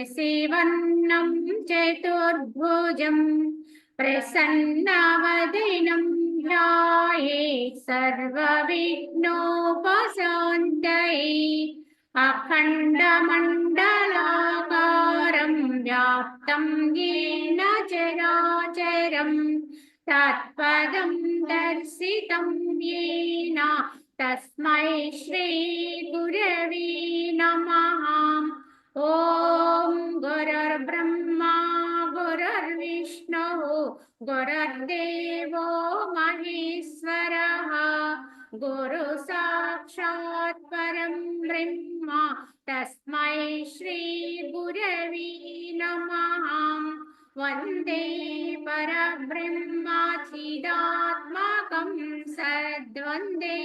శశివర్ణం చతుర్భుజం ప్రసన్నవదనం ధ్యాయేత్ సర్వవిఘ్నోపశాంతయే అఖండమండలాకారం వ్యాప్తం యేన చరాచరం తత్పదం దర్శితం యేన తస్మై శ్రీ గురవే నమః. ఓం గురుర్బ్రహ్మా గురుర్విష్ణుః గురుర్దేవో మహేశ్వరః గురు సాక్షాత్ పరం బ్రహ్మ తస్మై శ్రీ గురవే నమః. వందే పరబ్రహ్మచిదాత్మకం సద్వందే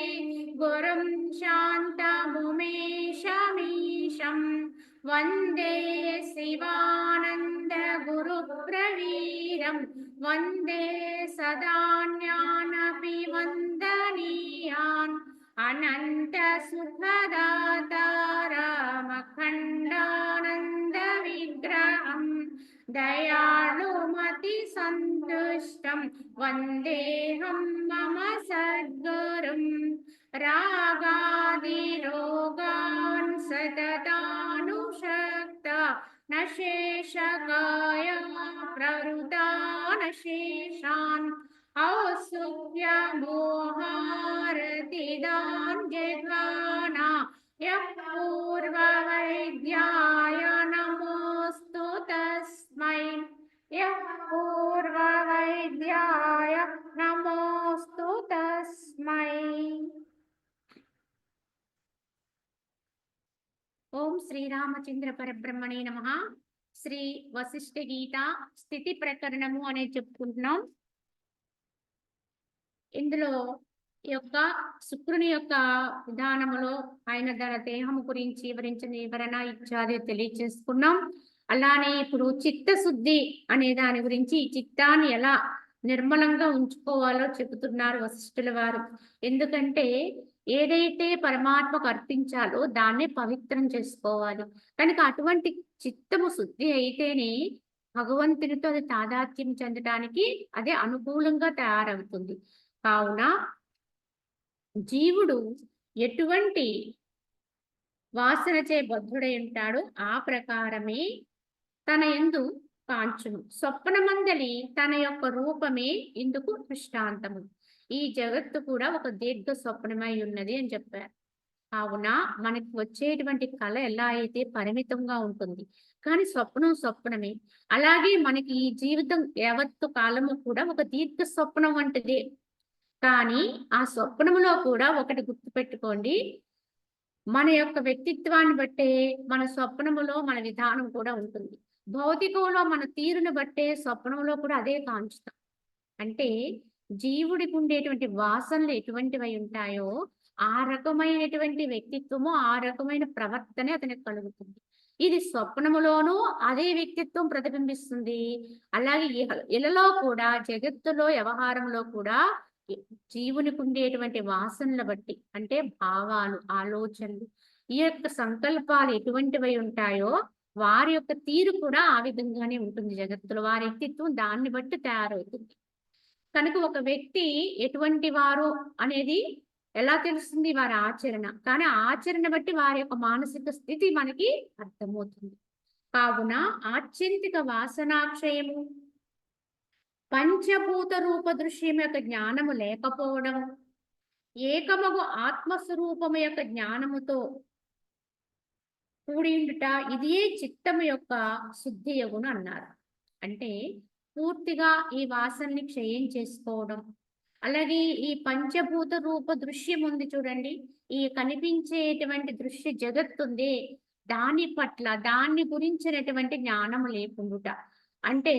గురుం శాంతముమేశమీశం వందే శివానంద గురు ప్రవీరం వందే సదాన్యానపి వందనీయాన్ అనంత సుఖదాతారమఖండానంద విగ్రహం దయాళుమతి సంతుష్టం వందేహం మమ సద్గురుం. రాగాదిరోగాన్ సతతానుషక్త నశేషకాయ ప్రవృతా నశేషాన్ ఔత్సుక్యమోహారతిదాన్ జగ్వానా యః పూర్వవైద్యాయ నమోస్తు తస్మై యః పూర్వవైద్యాయ నమోస్తు తస్మై. ఓం శ్రీరామచంద్ర పరబ్రహ్మణే నమః. శ్రీ వశిష్ఠ గీత స్థితి ప్రకరణము అనేది చెప్పుకుంటున్నాం. ఇందులో ఈ యొక్క శుక్రుని యొక్క విధానములో ఆయన తన దేహము గురించి వివరించిన వివరణ ఇత్యాది తెలియచేసుకున్నాం. అలానే ఇప్పుడు చిత్తశుద్ధి అనే దాని గురించి ఈ చిత్తాన్ని ఎలా నిర్మలంగా ఉంచుకోవాలో చెబుతున్నారు వశిష్ఠుల వారు. ఎందుకంటే ఏదైతే పరమాత్మకు అర్పించాలో దాన్నే పవిత్రం చేసుకోవాలి. కనుక అటువంటి చిత్తము శుద్ధి అయితేనే భగవంతునితో అది తాదాత్మ్యం చెందడానికి అదే అనుకూలంగా తయారవుతుంది. కావున జీవుడు ఎటువంటి వాసనచే బద్ధుడై ఉంటాడో ఆ ప్రకారమే తన యందు కాంచును. స్వప్నమందలి తన యొక్క రూపమే ఇందుకు దృష్టాంతము. ఈ జగత్తు కూడా ఒక దీర్ఘ స్వప్నమై ఉన్నది అని చెప్పారు. కావున మనకి వచ్చేటువంటి కళ ఎలా అయితే పరిమితంగా ఉంటుంది, కానీ స్వప్నం స్వప్నమే. అలాగే మనకి ఈ జీవితం యావత్తు కాలము కూడా ఒక దీర్ఘ స్వప్నం వంటిదే. కానీ ఆ స్వప్నములో కూడా ఒకటి గుర్తుపెట్టుకోండి, మన యొక్క వ్యక్తిత్వాన్ని బట్టే మన స్వప్నములో మన విధానం కూడా ఉంటుంది. భౌతికంలో మన తీరును బట్టే స్వప్నంలో కూడా అదే కాంచుతాం. అంటే జీవుడికి ఉండేటువంటి వాసనలు ఎటువంటివి ఉంటాయో ఆ రకమైనటువంటి వ్యక్తిత్వము, ఆ రకమైన ప్రవర్తన అతనికి కలుగుతుంది. ఇది స్వప్నములోనూ అదే వ్యక్తిత్వం ప్రతిబింబిస్తుంది. అలాగే ఇలలో కూడా, జగత్తులో వ్యవహారంలో కూడా జీవునికి ఉండేటువంటి వాసనల బట్టి, అంటే భావాలు, ఆలోచనలు, ఈ యొక్క సంకల్పాలు ఎటువంటివి ఉంటాయో వారి యొక్క తీరు కూడా ఆ విధంగానే ఉంటుంది. జగత్తులో వారి వ్యక్తిత్వం దాన్ని బట్టి తయారవుతుంది. కనుక ఒక వ్యక్తి ఎటువంటి వారు అనేది ఎలా తెలుస్తుంది? వారి ఆచరణ. కానీ ఆచరణ బట్టి వారి యొక్క మానసిక స్థితి మనకి అర్థమవుతుంది. కావున ఆత్యంతిక వాసనాక్షయము, పంచభూత రూప దృశ్యం యొక్క జ్ఞానము లేకపోవడం, ఏకమగు ఆత్మస్వరూపము యొక్క జ్ఞానముతో కూడి ఉండుట, ఇదే చిత్తము యొక్క శుద్ధి యగును అన్నారు. అంటే పూర్తిగా ఈ వాసనని క్షయం చేసుకోవడం. అలాగే ఈ పంచభూత రూప దృశ్యం ఉంది చూడండి, ఈ కనిపించేటువంటి దృశ్య జగత్తుంది, దాని పట్ల దాన్ని గురించినటువంటి జ్ఞానము లేకుండుట. అంటే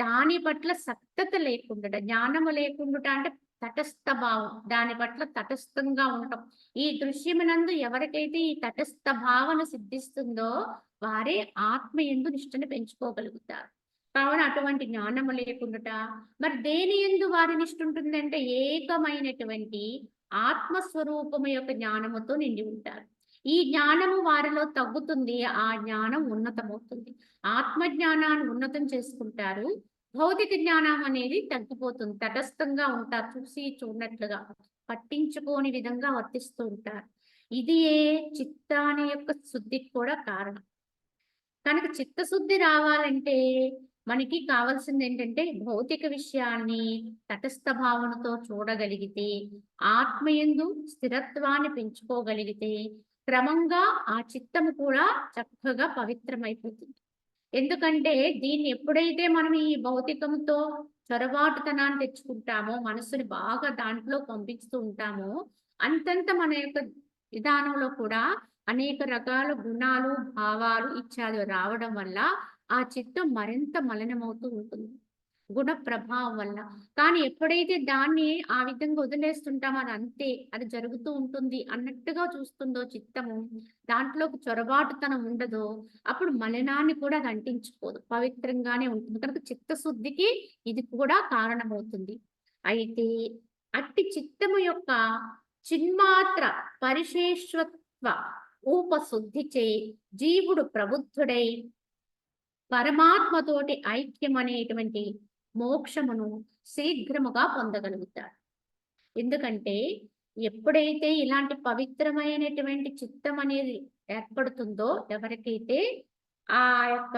దాని పట్ల సక్తత లేకుండుట. జ్ఞానము లేకుండుట అంటే తటస్థ భావం, దాని పట్ల తటస్థంగా ఉండటం. ఈ దృశ్యమునందు ఎవరికైతే ఈ తటస్థ భావన సిద్ధిస్తుందో వారే ఆత్మ యందు నిష్ఠను పెంచుకోగలుగుతారు. కావున అటువంటి జ్ఞానము లేకుండుట. మరి దేని యందు వారి నిష్ఠ ఉంటుందంటే ఏకమైనటువంటి ఆత్మస్వరూపము యొక్క జ్ఞానముతో నిండి ఉంటారు. ఈ జ్ఞానము వారిలో తగ్గుతుంది, ఆ జ్ఞానం ఉన్నతమవుతుంది. ఆత్మ జ్ఞానాన్ని ఉన్నతం చేసుకుంటారు, భౌతిక జ్ఞానం అనేది తగ్గిపోతుంది. తటస్థంగా ఉంటారు, చూసి చూడనట్లుగా పట్టించుకోని విధంగా వర్తిస్తూ ఉంటారు. ఇది చిత్తాని యొక్క శుద్ధికి కూడా కారణం. కనుక చిత్తశుద్ధి రావాలంటే మనకి కావాల్సింది ఏంటంటే భౌతిక విషయాన్ని తటస్థ భావనతో చూడగలిగితే, ఆత్మయందు స్థిరత్వాన్ని పెంచుకోగలిగితే, క్రమంగా ఆ చిత్తము కూడా చక్కగా పవిత్రమైపోతుంది. ఎందుకంటే దీన్ని ఎప్పుడైతే మనం ఈ భౌతికంతో చొరబాటుతనాన్ని తెచ్చుకుంటామో, మనసుని బాగా దాంట్లో పంపిస్తూ ఉంటామో, అంతంత మన యొక్క విధానంలో కూడా అనేక రకాల గుణాలు, భావాలు ఇత్యాది రావడం వల్ల ఆ చిత్తం మరింత మలినమవుతూ ఉంటుంది, గుణ ప్రభావం వల్ల. కానీ ఎప్పుడైతే దాన్ని ఆ విధంగా వదిలేస్తుంటామో అది అంతే, అది జరుగుతూ ఉంటుంది అన్నట్టుగా చూస్తుందో చిత్తము, దాంట్లోకి చొరబాటుతనం ఉండదో, అప్పుడు మలినాన్ని కూడా అది అంటించుకోదు, పవిత్రంగానే ఉంటుంది. కనుక చిత్తశుద్ధికి ఇది కూడా కారణమవుతుంది. అయితే అట్టి చిత్తము యొక్క చిన్మాత్ర పరిశేషత్వ ఉపశుద్ధిచే జీవుడు ప్రబుద్ధుడై పరమాత్మతోటి ఐక్యమనేటువంటి మోక్షమును శీఘ్రముగా పొందగలుగుతాడు. ఎందుకంటే ఎప్పుడైతే ఇలాంటి పవిత్రమైనటువంటి చిత్తం అనేది ఏర్పడుతుందో ఎవరికైతే, ఆ యొక్క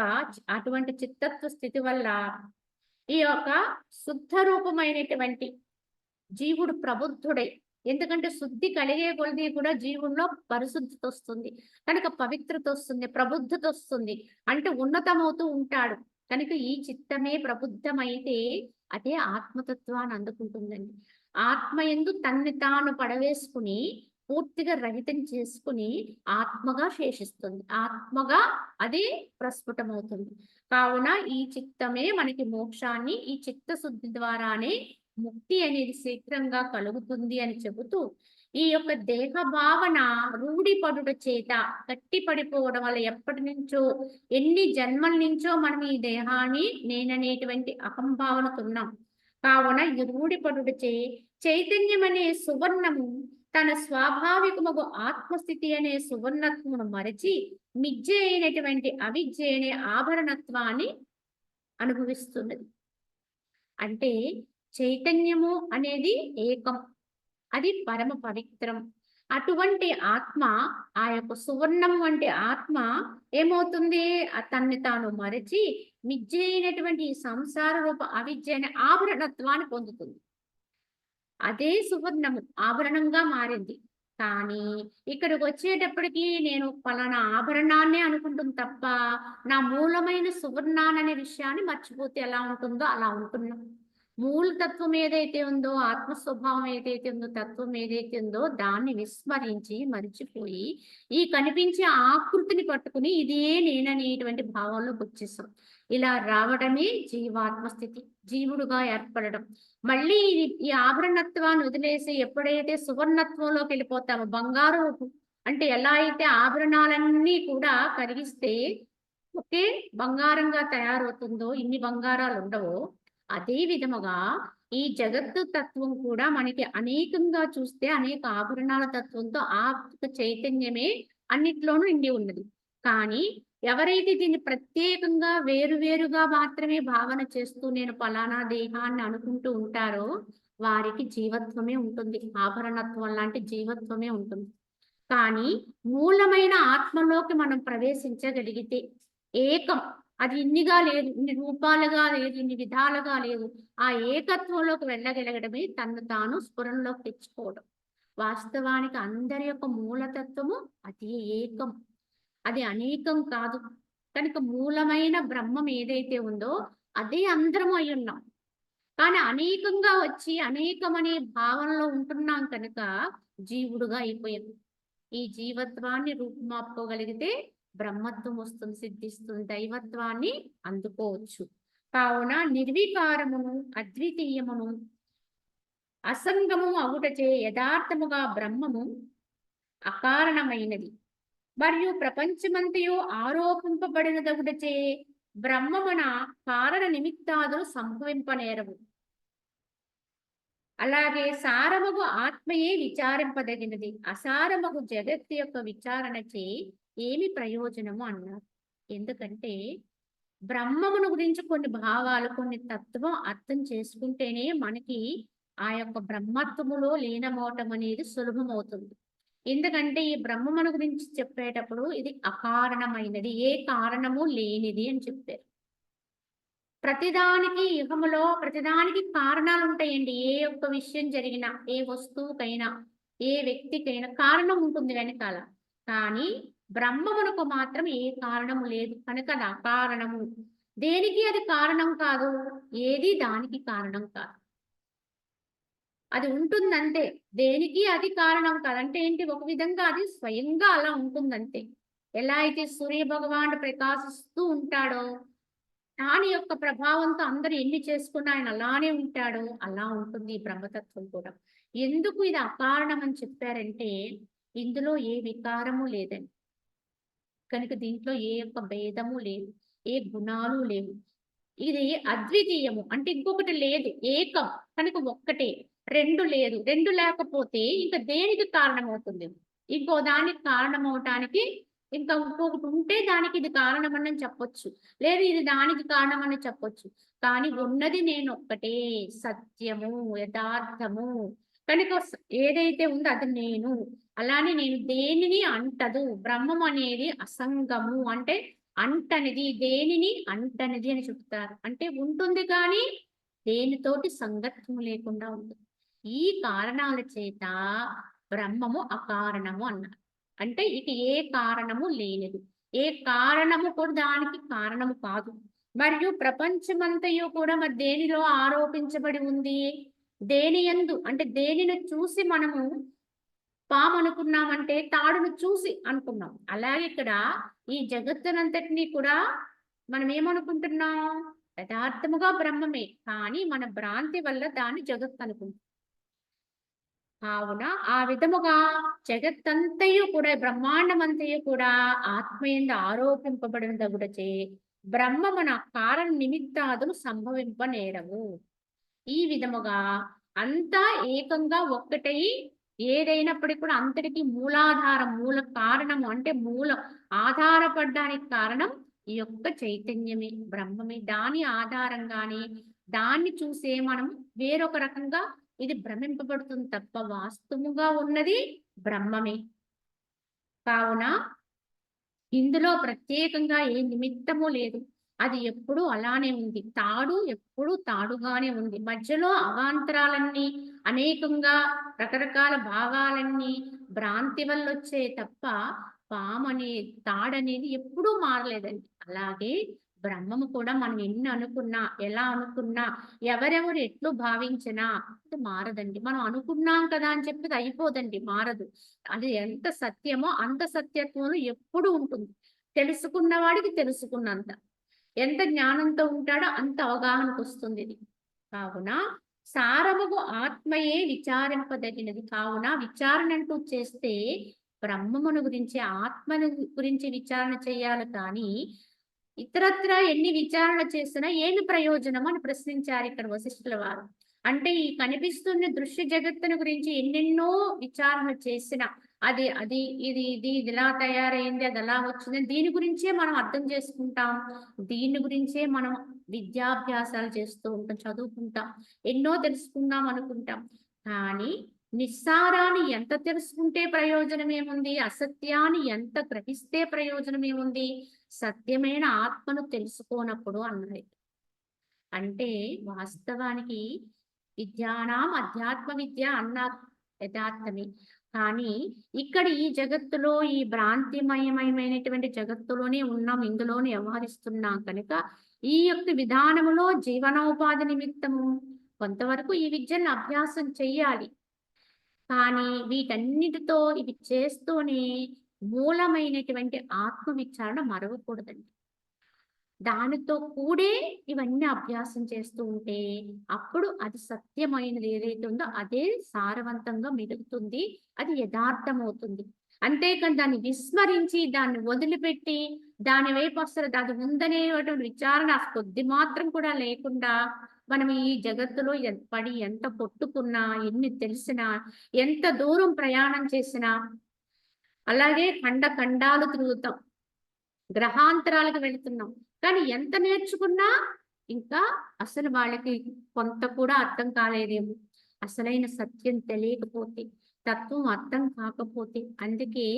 అటువంటి చిత్తత్వ స్థితి వల్ల ఈ యొక్క శుద్ధ రూపమైనటువంటి జీవుడు ప్రబుద్ధుడై, ఎందుకంటే శుద్ధి కలిగే కొలది కూడా జీవుల్లో పరిశుద్ధత వస్తుంది, కనుక పవిత్రత వస్తుంది, ప్రబుద్ధత వస్తుంది, అంటే ఉన్నతమవుతూ ఉంటాడు. కనుక ఈ చిత్తమే ప్రబుద్ధమైతే అదే ఆత్మతత్వాన్ని అందుకుంటుందండి. ఆత్మయందు తన్ని తాను పడవేసుకుని పూర్తిగా రహితం చేసుకుని ఆత్మగా శేషిస్తుంది, ఆత్మగా అది ప్రస్ఫుటమవుతుంది. కావున ఈ చిత్తమే మనకి మోక్షాన్ని, ఈ చిత్తశుద్ధి ద్వారానే ముక్తి అనేది శీఘ్రంగా కలుగుతుంది అని చెబుతూ, ఈ యొక్క దేహ భావన రూఢిపడుట చేత గట్టి పడిపోవడం వల్ల ఎప్పటి నుంచో, ఎన్ని జన్మల నుంచో మనం ఈ దేహాన్ని నేననేటువంటి అహంభావనతో ఉన్నాం. కావున ఈ రూఢిపడుట చే చైతన్యం అనే సువర్ణము తన స్వాభావికముగు ఆత్మస్థితి అనే సువర్ణత్వమును మరచి మిథ్య అయినటువంటి అవిద్య అనే ఆభరణత్వాన్ని అనుభవిస్తున్నది. అంటే చైతన్యము అనేది ఏకం, అది పరమ పవిత్రం. అటువంటి ఆత్మ, ఆ యొక్క సువర్ణం వంటి ఆత్మ ఏమవుతుంది, తన్ని తాను మరచి మిథ్య అయినటువంటి సంసార రూప అవిద్య అనే ఆభరణత్వాన్ని పొందుతుంది. అదే సువర్ణము ఆభరణంగా మారింది. కానీ ఇక్కడికి వచ్చేటప్పటికి నేను పలానా ఆభరణాన్నే అనుకుంటుంది తప్ప, నా మూలమైన సువర్ణాన్ని విషయాన్ని మర్చిపోతే ఎలా ఉంటుందో అలా ఉంటున్నాం. మూలతత్వం ఏదైతే ఉందో, ఆత్మ స్వభావం ఏదైతే ఉందో, తత్వం ఏదైతే ఉందో దాన్ని విస్మరించి మరిచిపోయి ఈ కనిపించే ఆకృతిని పట్టుకుని ఇదే నేననేటువంటి భావంలోకి వచ్చేసాం. ఇలా రావడమే జీవాత్మ స్థితి, జీవుడుగా ఏర్పడడం. మళ్ళీ ఈ ఆభరణత్వాన్ని వదిలేసి ఎప్పుడైతే సువర్ణత్వంలోకి వెళ్ళిపోతామో, బంగారు అంటే ఎలా అయితే ఆభరణాలన్నీ కూడా కరిగిస్తే ఒకే బంగారంగా తయారవుతుందో, ఇన్ని బంగారాలు ఉండవో, అదే విధముగా ఈ జగత్తు తత్వం కూడా మనకి అనేకంగా చూస్తే అనేక ఆభరణాల తత్వంతో ఆ చైతన్యమే అన్నిట్లోనూ నిండి ఉన్నది. కానీ ఎవరైతే దీన్ని ప్రత్యేకంగా వేరువేరుగా మాత్రమే భావన చేస్తూ నేను పలానా దేహాన్ని అనుకుంటూ ఉంటారో వారికి జీవత్వమే ఉంటుంది, ఆభరణత్వం లాంటి జీవత్వమే ఉంటుంది. కానీ మూలమైన ఆత్మలోకి మనం ప్రవేశించగలిగితే ఏకం, అది ఇన్నిగా లేదు, ఇన్ని రూపాలుగా లేదు, ఇన్ని విధాలుగా లేదు, ఆ ఏకత్వంలోకి వెళ్ళగలగడమే తను తాను స్ఫురణలోకి తెచ్చుకోవడం. వాస్తవానికి అందరి యొక్క మూలతత్వము అది ఏకం, అది అనేకం కాదు. కనుక మూలమైన బ్రహ్మం ఏదైతే ఉందో అదే అందరము అయి ఉన్నాం. కానీ అనేకంగా వచ్చి అనేకమనే భావనలో ఉంటున్నాం కనుక జీవుడుగా అయిపోయాం. ఈ జీవత్వాన్ని రూపుమాపుకోగలిగితే బ్రహ్మత్వం వస్తుంది, సిద్ధిస్తుంది, దైవత్వాన్ని అందుకోవచ్చు. కావున నిర్వికారమును అద్వితీయమును అసంగము అగుటచే యథార్థముగా బ్రహ్మము అకారణమైనది మరియు ప్రపంచమంతయు ఆరోపింపబడినదగుటచే బ్రహ్మమున కారణ నిమిత్తాదులు సంభవింపనేరవు. అలాగే సారమగు ఆత్మయే విచారింపదగినది, అసారమగు జగత్తు యొక్క విచారణ చే ఏమి ప్రయోజనము అన్నారు. ఎందుకంటే బ్రహ్మమును గురించి కొన్ని భావాలు, కొన్ని తత్వం అర్థం చేసుకుంటేనే మనకి ఆ యొక్క బ్రహ్మత్వములో లీనమవటం అనేది సులభమవుతుంది. ఎందుకంటే ఈ బ్రహ్మమును గురించి చెప్పేటప్పుడు ఇది అకారణమైనది, ఏ కారణము లేనిది అని చెప్పారు. ప్రతిదానికి యుగములో ప్రతిదానికి కారణాలు ఉంటాయండి. ఏ ఒక్క విషయం జరిగినా, ఏ వస్తువుకైనా, ఏ వ్యక్తికైనా కారణం ఉంటుంది వెనకాల. కానీ బ్రహ్మమునకు మాత్రం ఏ కారణము లేదు కనుక అది అకారణము. దేనికి అది కారణం కాదు, ఏది దానికి కారణం కాదు. అది ఉంటుందంతే. దేనికి అది కారణం కాదు. అంటే ఏంటి, ఒక విధంగా అది స్వయంగా అలా ఉంటుందంతే. ఎలా అయితే సూర్య భగవానుడు ప్రకాశిస్తూ ఉంటాడో, దాని యొక్క ప్రభావంతో అందరూ ఎన్ని చేసుకున్నా ఆయన అలానే ఉంటాడు. అలా ఉంటుంది ఈ బ్రహ్మతత్వం కూడా. ఎందుకు ఇది అకారణం అని చెప్పారంటే, ఇందులో ఏ వికారము లేదండి. కనుక దీంట్లో ఏ యొక్క భేదము లేదు, ఏ గుణాలు లేవు. ఇది అద్వితీయము అంటే ఇంకొకటి లేదు, ఏకం కనుక ఒక్కటే. రెండు లేదు, రెండు లేకపోతే ఇంకా దేనికి కారణమవుతుంది? ఇంకో దానికి కారణమవటానికి ఇంకా ఇంకొకటి ఉంటే దానికి ఇది కారణమని చెప్పొచ్చు. లేదు ఇది దానికి కారణమని చెప్పొచ్చు. కానీ ఉన్నది నేనొక్కటే, సత్యము, యథార్థము. కనుక ఏదైతే ఉందో అది నేను. అలానే నేను దేనిని అంటదు. బ్రహ్మం అనేది అసంగము అంటే అంటనిది, దేనిని అంటనిది అని చెప్తారు. అంటే ఉంటుంది కానీ దేనితోటి సంగత్వం లేకుండా ఉంటుంది. ఈ కారణాల చేత బ్రహ్మము అకారణము అన్నారు. అంటే ఇక ఏ కారణము లేనిది, ఏ కారణము కూడా దానికి కారణము కాదు. మరియు ప్రపంచమంతయు కూడా మరి దేనిలో ఆరోపించబడి ఉంది, దేని యందు అంటే దేనిని చూసి మనము పాము అనుకున్నామంటే తాడును చూసి అనుకున్నాం. అలాగే ఇక్కడ ఈ జగత్తునంతటిని కూడా మనం ఏమనుకుంటున్నాం, యథార్థముగా బ్రహ్మమే. కానీ మన భ్రాంతి వల్ల దాన్ని జగత్ అనుకుంటాం. కావున ఆ విధముగా జగత్తంతయు కూడా బ్రహ్మాండమంతయు కూడా ఆత్మయందు ఆరోపింపబడిన దగుటచే బ్రహ్మమున కారణ నిమిత్తాదులు సంభవింపనేరవు. ఈ విధముగా అంతా ఏకంగా ఒక్కటై ఏదైనప్పటికీ కూడా అంతటికి మూలాధారం, మూల కారణము అంటే మూలం ఆధారపడడానికి కారణం ఈ యొక్క చైతన్యమే, బ్రహ్మమే. దాని ఆధారంగానే దాన్ని చూసే మనం వేరొక రకంగా ఇది భ్రమింపబడుతుంది తప్ప వాస్తవముగా ఉన్నది బ్రహ్మమే. కావున ఇందులో ప్రత్యేకంగా ఏ నిమిత్తము లేదు. అది ఎప్పుడూ అలానే ఉంది. తాడు ఎప్పుడూ తాడుగానే ఉంది. మధ్యలో అవాంతరాలన్నీ అనేకంగా రకరకాల భావాలన్నీ భ్రాంతి వల్లొచ్చే తప్ప పామనే తాడనేది ఎప్పుడూ మారలేదండి. అలాగే బ్రహ్మము కూడా మనం ఎన్ని అనుకున్నా, ఎలా అనుకున్నా, ఎవరెవరు ఎట్లు భావించినా అది మారదండి. మనం అనుకున్నాం కదా అని చెప్పి అది అయిపోదండి, మారదు. అది ఎంత సత్యమో అంత సత్యత్వం ఎప్పుడూ ఉంటుంది. తెలుసుకున్న వాడికి తెలుసుకున్నంత. ఎంత జ్ఞానంతో ఉంటాడో అంత అవగాహనకొస్తుంది ఇది. కావున సారముగు ఆత్మయే విచారింపదగినది. కావున విచారణ అంటూ చేస్తే బ్రహ్మమును గురించి, ఆత్మను గురించి విచారణ చేయాలి కానీ, ఇతరత్రా ఎన్ని విచారణ చేసినా ఏమి ప్రయోజనం అని ప్రశ్నించారు ఇక్కడ వశిష్ఠుల వారు. అంటే ఈ కనిపిస్తున్న దృశ్య జగత్తును గురించి ఎన్నెన్నో విచారణ చేసిన అది అది ఇది ఇలా తయారైంది, అది అలా వచ్చింది, దీని గురించే మనం అర్థం చేసుకుంటాం. దీని గురించే మనం విద్యాభ్యాసాలు చేస్తూ ఉంటాం, చదువుకుంటాం, ఎన్నో తెలుసుకుందాం అనుకుంటాం. కానీ నిస్సారాన్ని ఎంత తెలుసుకుంటే ప్రయోజనం ఏముంది, అసత్యాన్ని ఎంత గ్రహిస్తే ప్రయోజనం ఏముంది, సత్యమైన ఆత్మను తెలుసుకోనప్పుడు అన్నది. అంటే వాస్తవానికి విద్యానాం అధ్యాత్మ విద్య అన్నారు, యథార్థమే. కానీ ఇక్కడ ఈ జగత్తులో ఈ భ్రాంతిమయమైనటువంటి జగత్తులోనే ఉన్నాం, ఇందులోనే వ్యవహరిస్తున్నాం కనుక ఈ యొక్క విధానములో జీవనోపాధి నిమిత్తము కొంతవరకు ఈ విద్యను అభ్యాసం చెయ్యాలి. కానీ వీటన్నిటితో ఇవి చేస్తూనే మూలమైనటువంటి ఆత్మ విచారణ మరవకూడదండి. దానితో కూడే ఇవన్నీ అభ్యాసం చేస్తూ ఉంటే అప్పుడు అది సత్యమైనది ఏదైతే ఉందో అదే సారవంతంగా మిగులుతుంది, అది యథార్థమవుతుంది. అంతేకాని దాన్ని విస్మరించి దాన్ని వదిలిపెట్టి దాని వైపు అసలు అది ఉందనేటువంటి విచారణ కొద్ది మాత్రం కూడా లేకుండా మనం ఈ జగత్తులో పడి ఎంత కొట్టుకున్నా, ఎన్ని తెలిసినా, ఎంత దూరం ప్రయాణం చేసినా, అలాగే ఖండాలు తిరుగుతాం. గ్రహాంతరాలకు వెళ్తున్నాం. కానీ ఎంత నేర్చుకున్నా ఇంకా అసలు వాళ్ళకి కొంత కూడా అర్థం కాలేదేమో. అసలైన సత్యం తెలియకపోతే, తత్వం అర్థం కాకపోతే. అందుకే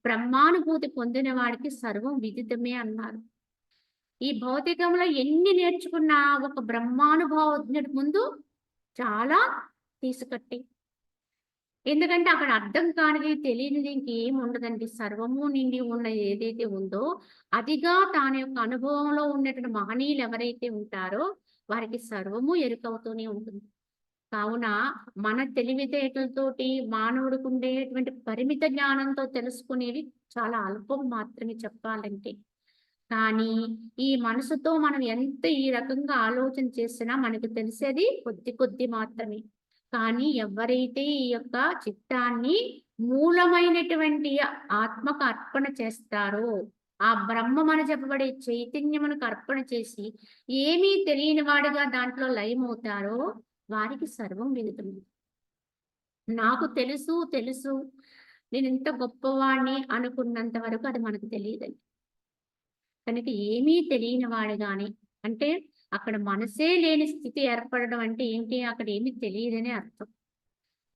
బ్రహ్మానుభూతి పొందిన వాడికి సర్వం విదితమే అన్నారు. ఈ భౌతికంలో ఎన్ని నేర్చుకున్నా ఒక బ్రహ్మానుభవజ్ఞుడి ముందు చాలా తీసుకట్టే. ఎందుకంటే అక్కడ అర్థం కానిది, తెలియనిది ఇంకేం ఉండదండి. సర్వము నిండి ఉన్న ఏదైతే ఉందో, అదిగా తాను యొక్క అనుభవంలో ఉన్నటువంటి మహనీయులు ఎవరైతే ఉంటారో, వారికి సర్వము ఎరుకవుతూనే ఉంటుంది. కావున మన తెలివితేటలతోటి మానవుడికి ఉండేటువంటి పరిమిత జ్ఞానంతో తెలుసుకునేవి చాలా అల్పం మాత్రమే చెప్పాలంటే. కానీ ఈ మనసుతో మనం ఎంత ఈ రకంగా ఆలోచన చేసినా మనకు తెలిసేది కొద్ది మాత్రమే. కానీ ఎవరైతే ఈ యొక్క చిత్తాన్ని మూలమైనటువంటి ఆత్మకు అర్పణ చేస్తారో, ఆ బ్రహ్మమని చెప్పబడే చైతన్యమునకు అర్పణ చేసి ఏమీ తెలియని వాడిగా దాంట్లో లయమవుతారో వారికి సర్వం వెలుగుతుంది. నాకు తెలుసు నేను ఇంత గొప్పవాణ్ణి అనుకున్నంత వరకు అది మనకు తెలియదండి. కనుక ఏమీ తెలియని వాడుగానే, అంటే అక్కడ మనసే లేని స్థితి ఏర్పడడం అంటే ఏంటి? అక్కడ ఏమీ తెలియదనే అర్థం.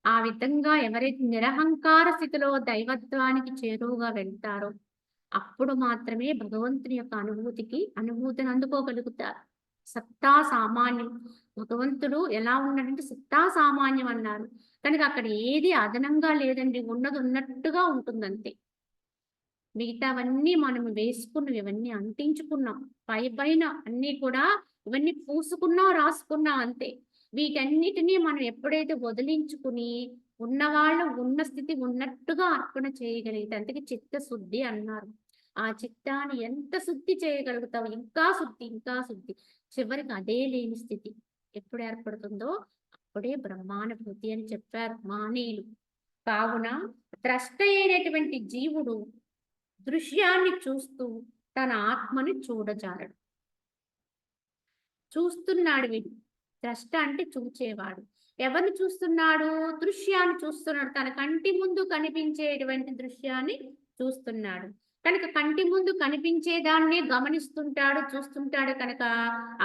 ఆ విధంగా ఎవరైతే నిరహంకార స్థితిలో దైవత్వానికి చేరువగా వెళ్తారో, అప్పుడు మాత్రమే భగవంతుని యొక్క అనుభూతిని అందుకోగలుగుతారు. సత్తా సామాన్యం. భగవంతుడు ఎలా ఉన్నాడంటే సత్తా సామాన్యం అన్నారు. కనుక అక్కడ ఏది అదనంగా లేదండి. ఉన్నది ఉన్నట్టుగా ఉంటుందంతే. మిగతావన్నీ మనం వేసుకున్నవి, ఇవన్నీ అంటించుకున్నాం. పైన అన్నీ కూడా ఇవన్నీ పూసుకున్నాం, రాసుకున్నాం అంతే. వీటన్నిటిని మనం ఎప్పుడైతే వదిలించుకుని, ఉన్నవాళ్ళు ఉన్న స్థితి ఉన్నట్టుగా అర్పణ చేయగలిగితే, అందుకే చిత్తశుద్ధి అన్నారు. ఆ చిత్తాన్ని ఎంత శుద్ధి చేయగలుగుతావు, ఇంకా శుద్ధి. చివరికి అదే లేని స్థితి ఎప్పుడు ఏర్పడుతుందో, అప్పుడే బ్రహ్మానుభూతి అని చెప్పారు మహనీయులు. కావున ద్రష్ట అయినటువంటి జీవుడు దృశ్యాన్ని చూస్తూ తన ఆత్మని చూడజాలడు. చూస్తున్నాడు వీడు. ద్రష్ట అంటే చూచేవాడు. ఎవరిని చూస్తున్నాడు? దృశ్యాన్ని చూస్తున్నాడు. తన కంటి ముందు కనిపించేటువంటి దృశ్యాన్ని చూస్తున్నాడు. కనుక కంటి ముందు కనిపించే దాన్నే గమనిస్తుంటాడు, చూస్తుంటాడు కనుక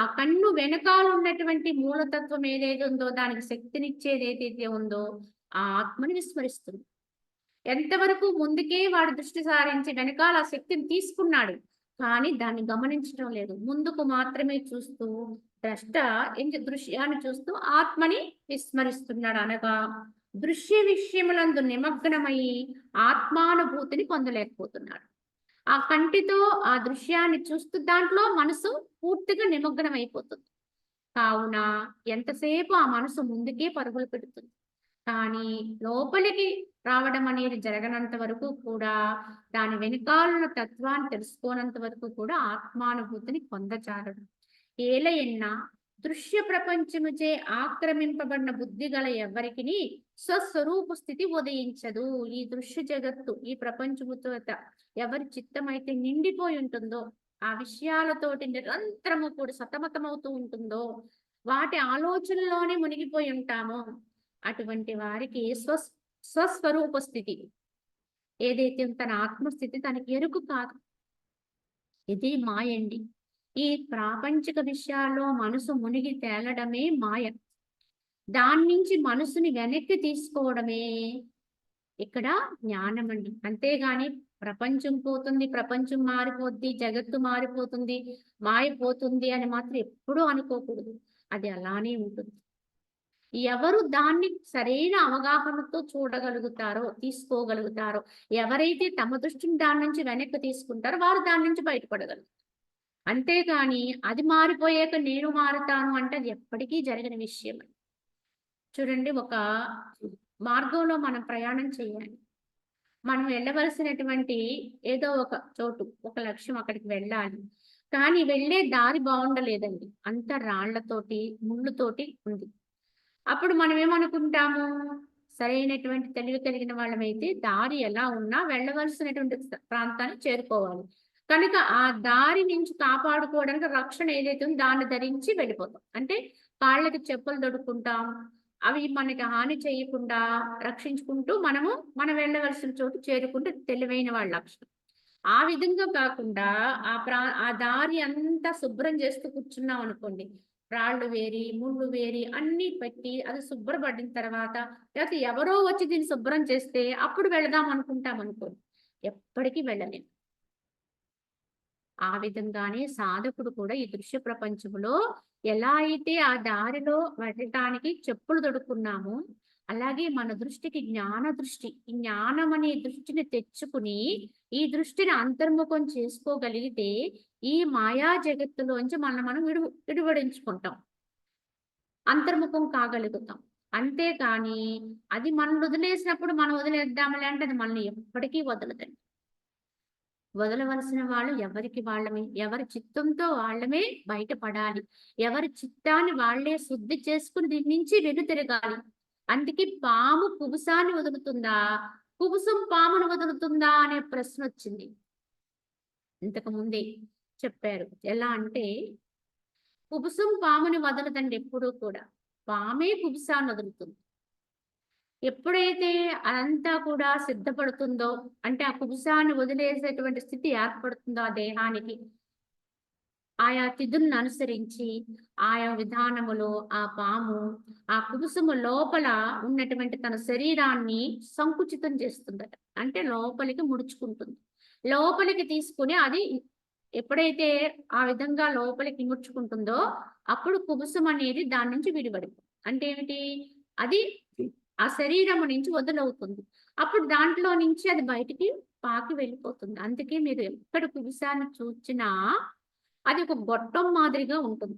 ఆ కన్ను వెనకాల ఉన్నటువంటి మూలతత్వం ఏదైతే ఉందో, దానికి శక్తినిచ్చేది ఏదైతే ఉందో ఆ ఆత్మని విస్మరిస్తుంది. ఎంతవరకు ముందుకే వాడు దృష్టి సారించి వెనకాల ఆ శక్తిని తీసుకున్నాడు. కానీ దాన్ని గమనించడం లేదు. ముందుకు మాత్రమే చూస్తూ దృశ్యాన్ని చూస్తూ ఆత్మని విస్మరిస్తున్నాడు. అనగా దృశ్య విషయములందు నిమగ్నమై ఆత్మానుభూతిని పొందలేకపోతున్నాడు. ఆ కంటితో ఆ దృశ్యాన్ని చూస్తూ దాంట్లో మనసు పూర్తిగా నిమగ్నం అయిపోతుంది. కావున ఎంతసేపు ఆ మనసు ముందుకే పరుగులు పెడుతుంది. కానీ లోపలికి రావడం అనేది జరగనంత వరకు కూడా, దాని వెనకాలన్న తత్వాన్ని తెలుసుకోనంత వరకు కూడా ఆత్మానుభూతిని పొందజాలడు. ఏలయన్నా దృశ్య ప్రపంచముచే ఆక్రమింపబడిన బుద్ధి గల ఎవరికిని స్వస్వరూప స్థితి ఉదయించదు. ఈ దృశ్య జగత్తు, ఈ ప్రపంచముతో ఎవరి చిత్తమైతే నిండిపోయి ఉంటుందో, ఆ విషయాలతోటి నిరంతరము కూడా సతమతమవుతూ ఉంటుందో, వాటి ఆలోచనలోనే మునిగిపోయి ఉంటామో, అటువంటి వారికి స్వస్వరూప స్థితి ఏదైతే తన ఆత్మస్థితి తనకి ఎరుకు కాదు. ఇది మాయండి. ఈ ప్రాపంచిక విషయాల్లో మనసు మునిగి తేలడమే మాయ. దాని నుంచి మనసుని వెనక్కి తీసుకోవడమే ఇక్కడ జ్ఞానం అండి. అంతేగాని ప్రపంచం పోతుంది, ప్రపంచం మారిపోద్ది, జగత్తు మారిపోతుంది, మాయపోతుంది అని మాత్రం ఎప్పుడూ అనుకోకూడదు. అది అలానే ఉంటుంది. ఎవరు దాన్ని సరైన అవగాహనతో చూడగలుగుతారో, తీసుకోగలుగుతారో, ఎవరైతే తమ దృష్టిని దాని నుంచి వెనక్కి తీసుకుంటారో వారు దాని నుంచి బయటపడగలరు. అంతేగాని అది మారిపోయాక నేను మారుతాను అంటే అది ఎప్పటికీ జరగని విషయం. చూడండి, ఒక మార్గంలో మనం ప్రయాణం చేయాలి. మనం వెళ్ళవలసినటువంటి ఏదో ఒక చోటు, ఒక లక్ష్యం, అక్కడికి వెళ్ళాలి. కానీ వెళ్ళే దారి బాగుండలేదండి. అంత రాళ్లతోటి, ముళ్ళుతోటి ఉంది. అప్పుడు మనం ఏమనుకుంటాము? సరైనటువంటి తెలివి కలిగిన వాళ్ళమైతే దారి ఎలా ఉన్నా వెళ్ళవలసినటువంటి ప్రాంతాన్ని చేరుకోవాలి. కనుక ఆ దారి నుంచి కాపాడుకోవడానికి రక్షణ ఏదైతే ఉందో దాన్ని ధరించి వెళ్ళిపోతాం. అంటే కాళ్ళకి చెప్పులు తొడుక్కుంటాం. అవి మనకి హాని చేయకుండా రక్షించుకుంటూ మనం వెళ్ళవలసిన చోటు చేరుకుంటే తెలివైన వాళ్ళ లక్షణం. ఆ విధంగా కాకుండా ఆ దారి అంతా శుభ్రం చేస్తూ కూర్చున్నామనుకోండి. రాళ్ళు వేరి, ముళ్ళు వేరి అన్నీ పెట్టి అది శుభ్రపడిన తర్వాత లేకపోతే ఎవరో వచ్చి దీన్ని శుభ్రం చేస్తే అప్పుడు వెళదాం అనుకుంటామనుకోండి. ఎప్పటికి వెళ్ళలేం. ఆ విధంగానే సాధకుడు కూడా ఈ దృశ్య ప్రపంచంలో ఎలా అయితే ఆ దారిలో వెళ్ళటానికి చెప్పులు తొడుక్కున్నామో, అలాగే మన దృష్టికి జ్ఞాన దృష్టి, ఈ జ్ఞానం అనే దృష్టిని తెచ్చుకుని, ఈ దృష్టిని అంతర్ముఖం చేసుకోగలిగితే, ఈ మాయా జగత్తులోంచి మనం విడివడించుకుంటాం. అంతర్ముఖం కాగలుగుతాం. అంతేకాని అది మనల్ని వదిలేసినప్పుడు మనం వదిలేద్దాంలే అంటే అది మనల్ని ఎప్పటికీ వదలదండి. వదలవలసిన వాళ్ళు ఎవరికి వాళ్ళమే. ఎవరి చిత్తంతో వాళ్ళమే బయటపడాలి. ఎవరి చిత్తాన్ని వాళ్ళే శుద్ధి చేసుకొని దీని నుంచి వెనుతిరగాలి. అందుకే పాము కుబుసాన్ని వదులుతుందా? కుబుసం పామును వదులుతుందా? అనే ప్రశ్నొచ్చింది. ఇంతకు ముందే చెప్పారు. ఎలా అంటే కుబుసం పాముని వదలదండి ఎప్పుడూ కూడా. పామే కుబుసాన్ని వదులుతుంది. ఎప్పుడైతే అదంతా కూడా సిద్ధపడుతుందో, అంటే ఆ కుబుసాన్ని వదిలేసేటువంటి స్థితి ఏర్పడుతుందో ఆ దేహానికి, ఆయా తిథులను అనుసరించి, ఆయా విధానములో ఆ పాము, ఆ కుబుసము లోపల ఉన్నటువంటి తన శరీరాన్ని సంకుచితం చేస్తుందట. అంటే లోపలికి ముడుచుకుంటుంది. లోపలికి తీసుకొని అది ఎప్పుడైతే ఆ విధంగా లోపలికి ముడుచుకుంటుందో, అప్పుడు కుబుసం అనేది దాని నుంచి విడిపడిపోతుంది. అంటే ఏమిటి? అది ఆ శరీరము నుంచి వదులవుతుంది. అప్పుడు దాంట్లో నుంచి అది బయటికి పాకి వెళ్ళిపోతుంది. అందుకే మీరు ఎక్కడ కుబుసాన్ని చూచినా అది ఒక గొట్టం మాదిరిగా ఉంటుంది.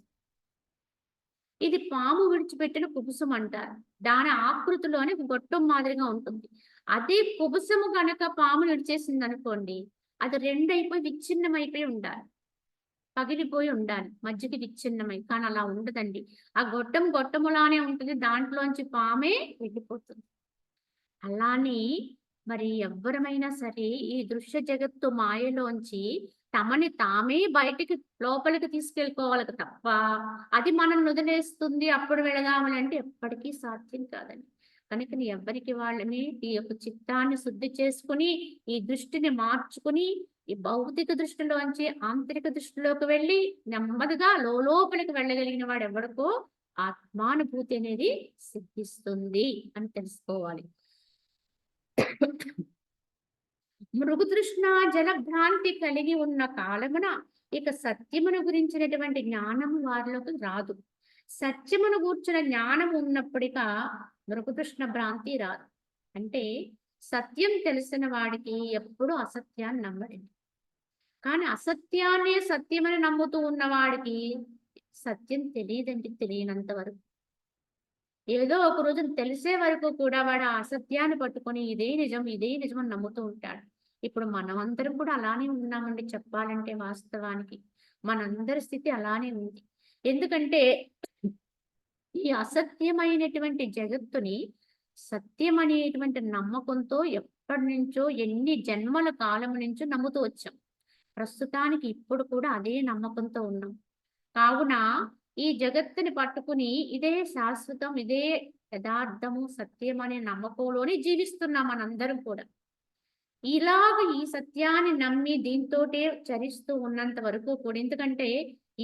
ఇది పాము విడిచిపెట్టిన కుబుసం అంటారు. దాని ఆకృతిలోనే ఒక గొట్టం మాదిరిగా ఉంటుంది. అదే కుబుసము గనక పాము విడిచేసిందనుకోండి, అది రెండైపోయి విచ్ఛిన్నమైపోయి ఉండాలి. పగిలిపోయి ఉండాలి. మధ్యకి విచ్ఛిన్నమై. కానీ అలా ఉండదండి. ఆ గొట్టం గొట్టములానే ఉంటుంది. దాంట్లోంచి పామే వెళ్ళిపోతుంది. అలానే మరి ఎవ్వరమైనా సరే ఈ దృశ్య జగత్తు మాయలోంచి తమని తామే బయటికి లోపలికి తీసుకెళ్ళిపోవాలి తప్ప, అది మనల్ని వదిలేస్తుంది అప్పుడు వెళదామని అంటే ఎప్పటికీ సాధ్యం కాదండి. కనుకని ఎవ్వరికి వాళ్ళమే ఈ యొక్క చిత్తాన్ని శుద్ధి చేసుకొని, ఈ దృష్టిని మార్చుకొని, ఈ భౌతిక దృష్టిలోంచి ఆంతరిక దృష్టిలోకి వెళ్ళి నెమ్మదిగా లోలోపలికి వెళ్ళగలిగిన వాడు ఎవరికో ఆత్మానుభూతి అనేది సిద్ధిస్తుంది అని తెలుసుకోవాలి. మృగతృష్ణ జలభ్రాంతి కలిగి ఉన్న కాలమున ఇక సత్యమును గురించినటువంటి జ్ఞానము వారిలోకి రాదు. సత్యమును గూర్చిన జ్ఞానం ఉన్నప్పటిక మృగతృష్ణ భ్రాంతి రాదు. అంటే సత్యం తెలిసిన వాడికి ఎప్పుడూ అసత్యాన్ని నమ్మడండి. కానీ అసత్యాన్నే సత్యమని నమ్ముతూ ఉన్నవాడికి సత్యం తెలియదండి, తెలియనంత వరకు. ఏదో ఒక రోజున తెలిసే వరకు కూడా వాడు ఆ అసత్యాన్ని పట్టుకొని ఇదే నిజం, ఇదే నిజం అని నమ్ముతూ ఉంటాడు. ఇప్పుడు మనమందరం కూడా అలానే ఉన్నామండి చెప్పాలంటే వాస్తవానికి. మనందరి స్థితి అలానే ఉంది. ఎందుకంటే ఈ అసత్యమైనటువంటి జగత్తుని సత్యం అనేటువంటి నమ్మకంతో ఎప్పటినుంచో ఎన్ని జన్మల కాలం నుంచో నమ్ముతూ వచ్చాం. ప్రస్తుతానికి ఇప్పుడు కూడా అదే నమ్మకంతో ఉన్నాం. కావున ఈ జగత్తుని పట్టుకుని ఇదే శాశ్వతం, ఇదే యథార్థము, సత్యం అనే నమ్మకంలోనే జీవిస్తున్నాం మనందరం కూడా. ఇలాగ ఈ సత్యాన్ని నమ్మి దీంతోటే చరిస్తూ ఉన్నంత వరకు కూడా ఎందుకంటే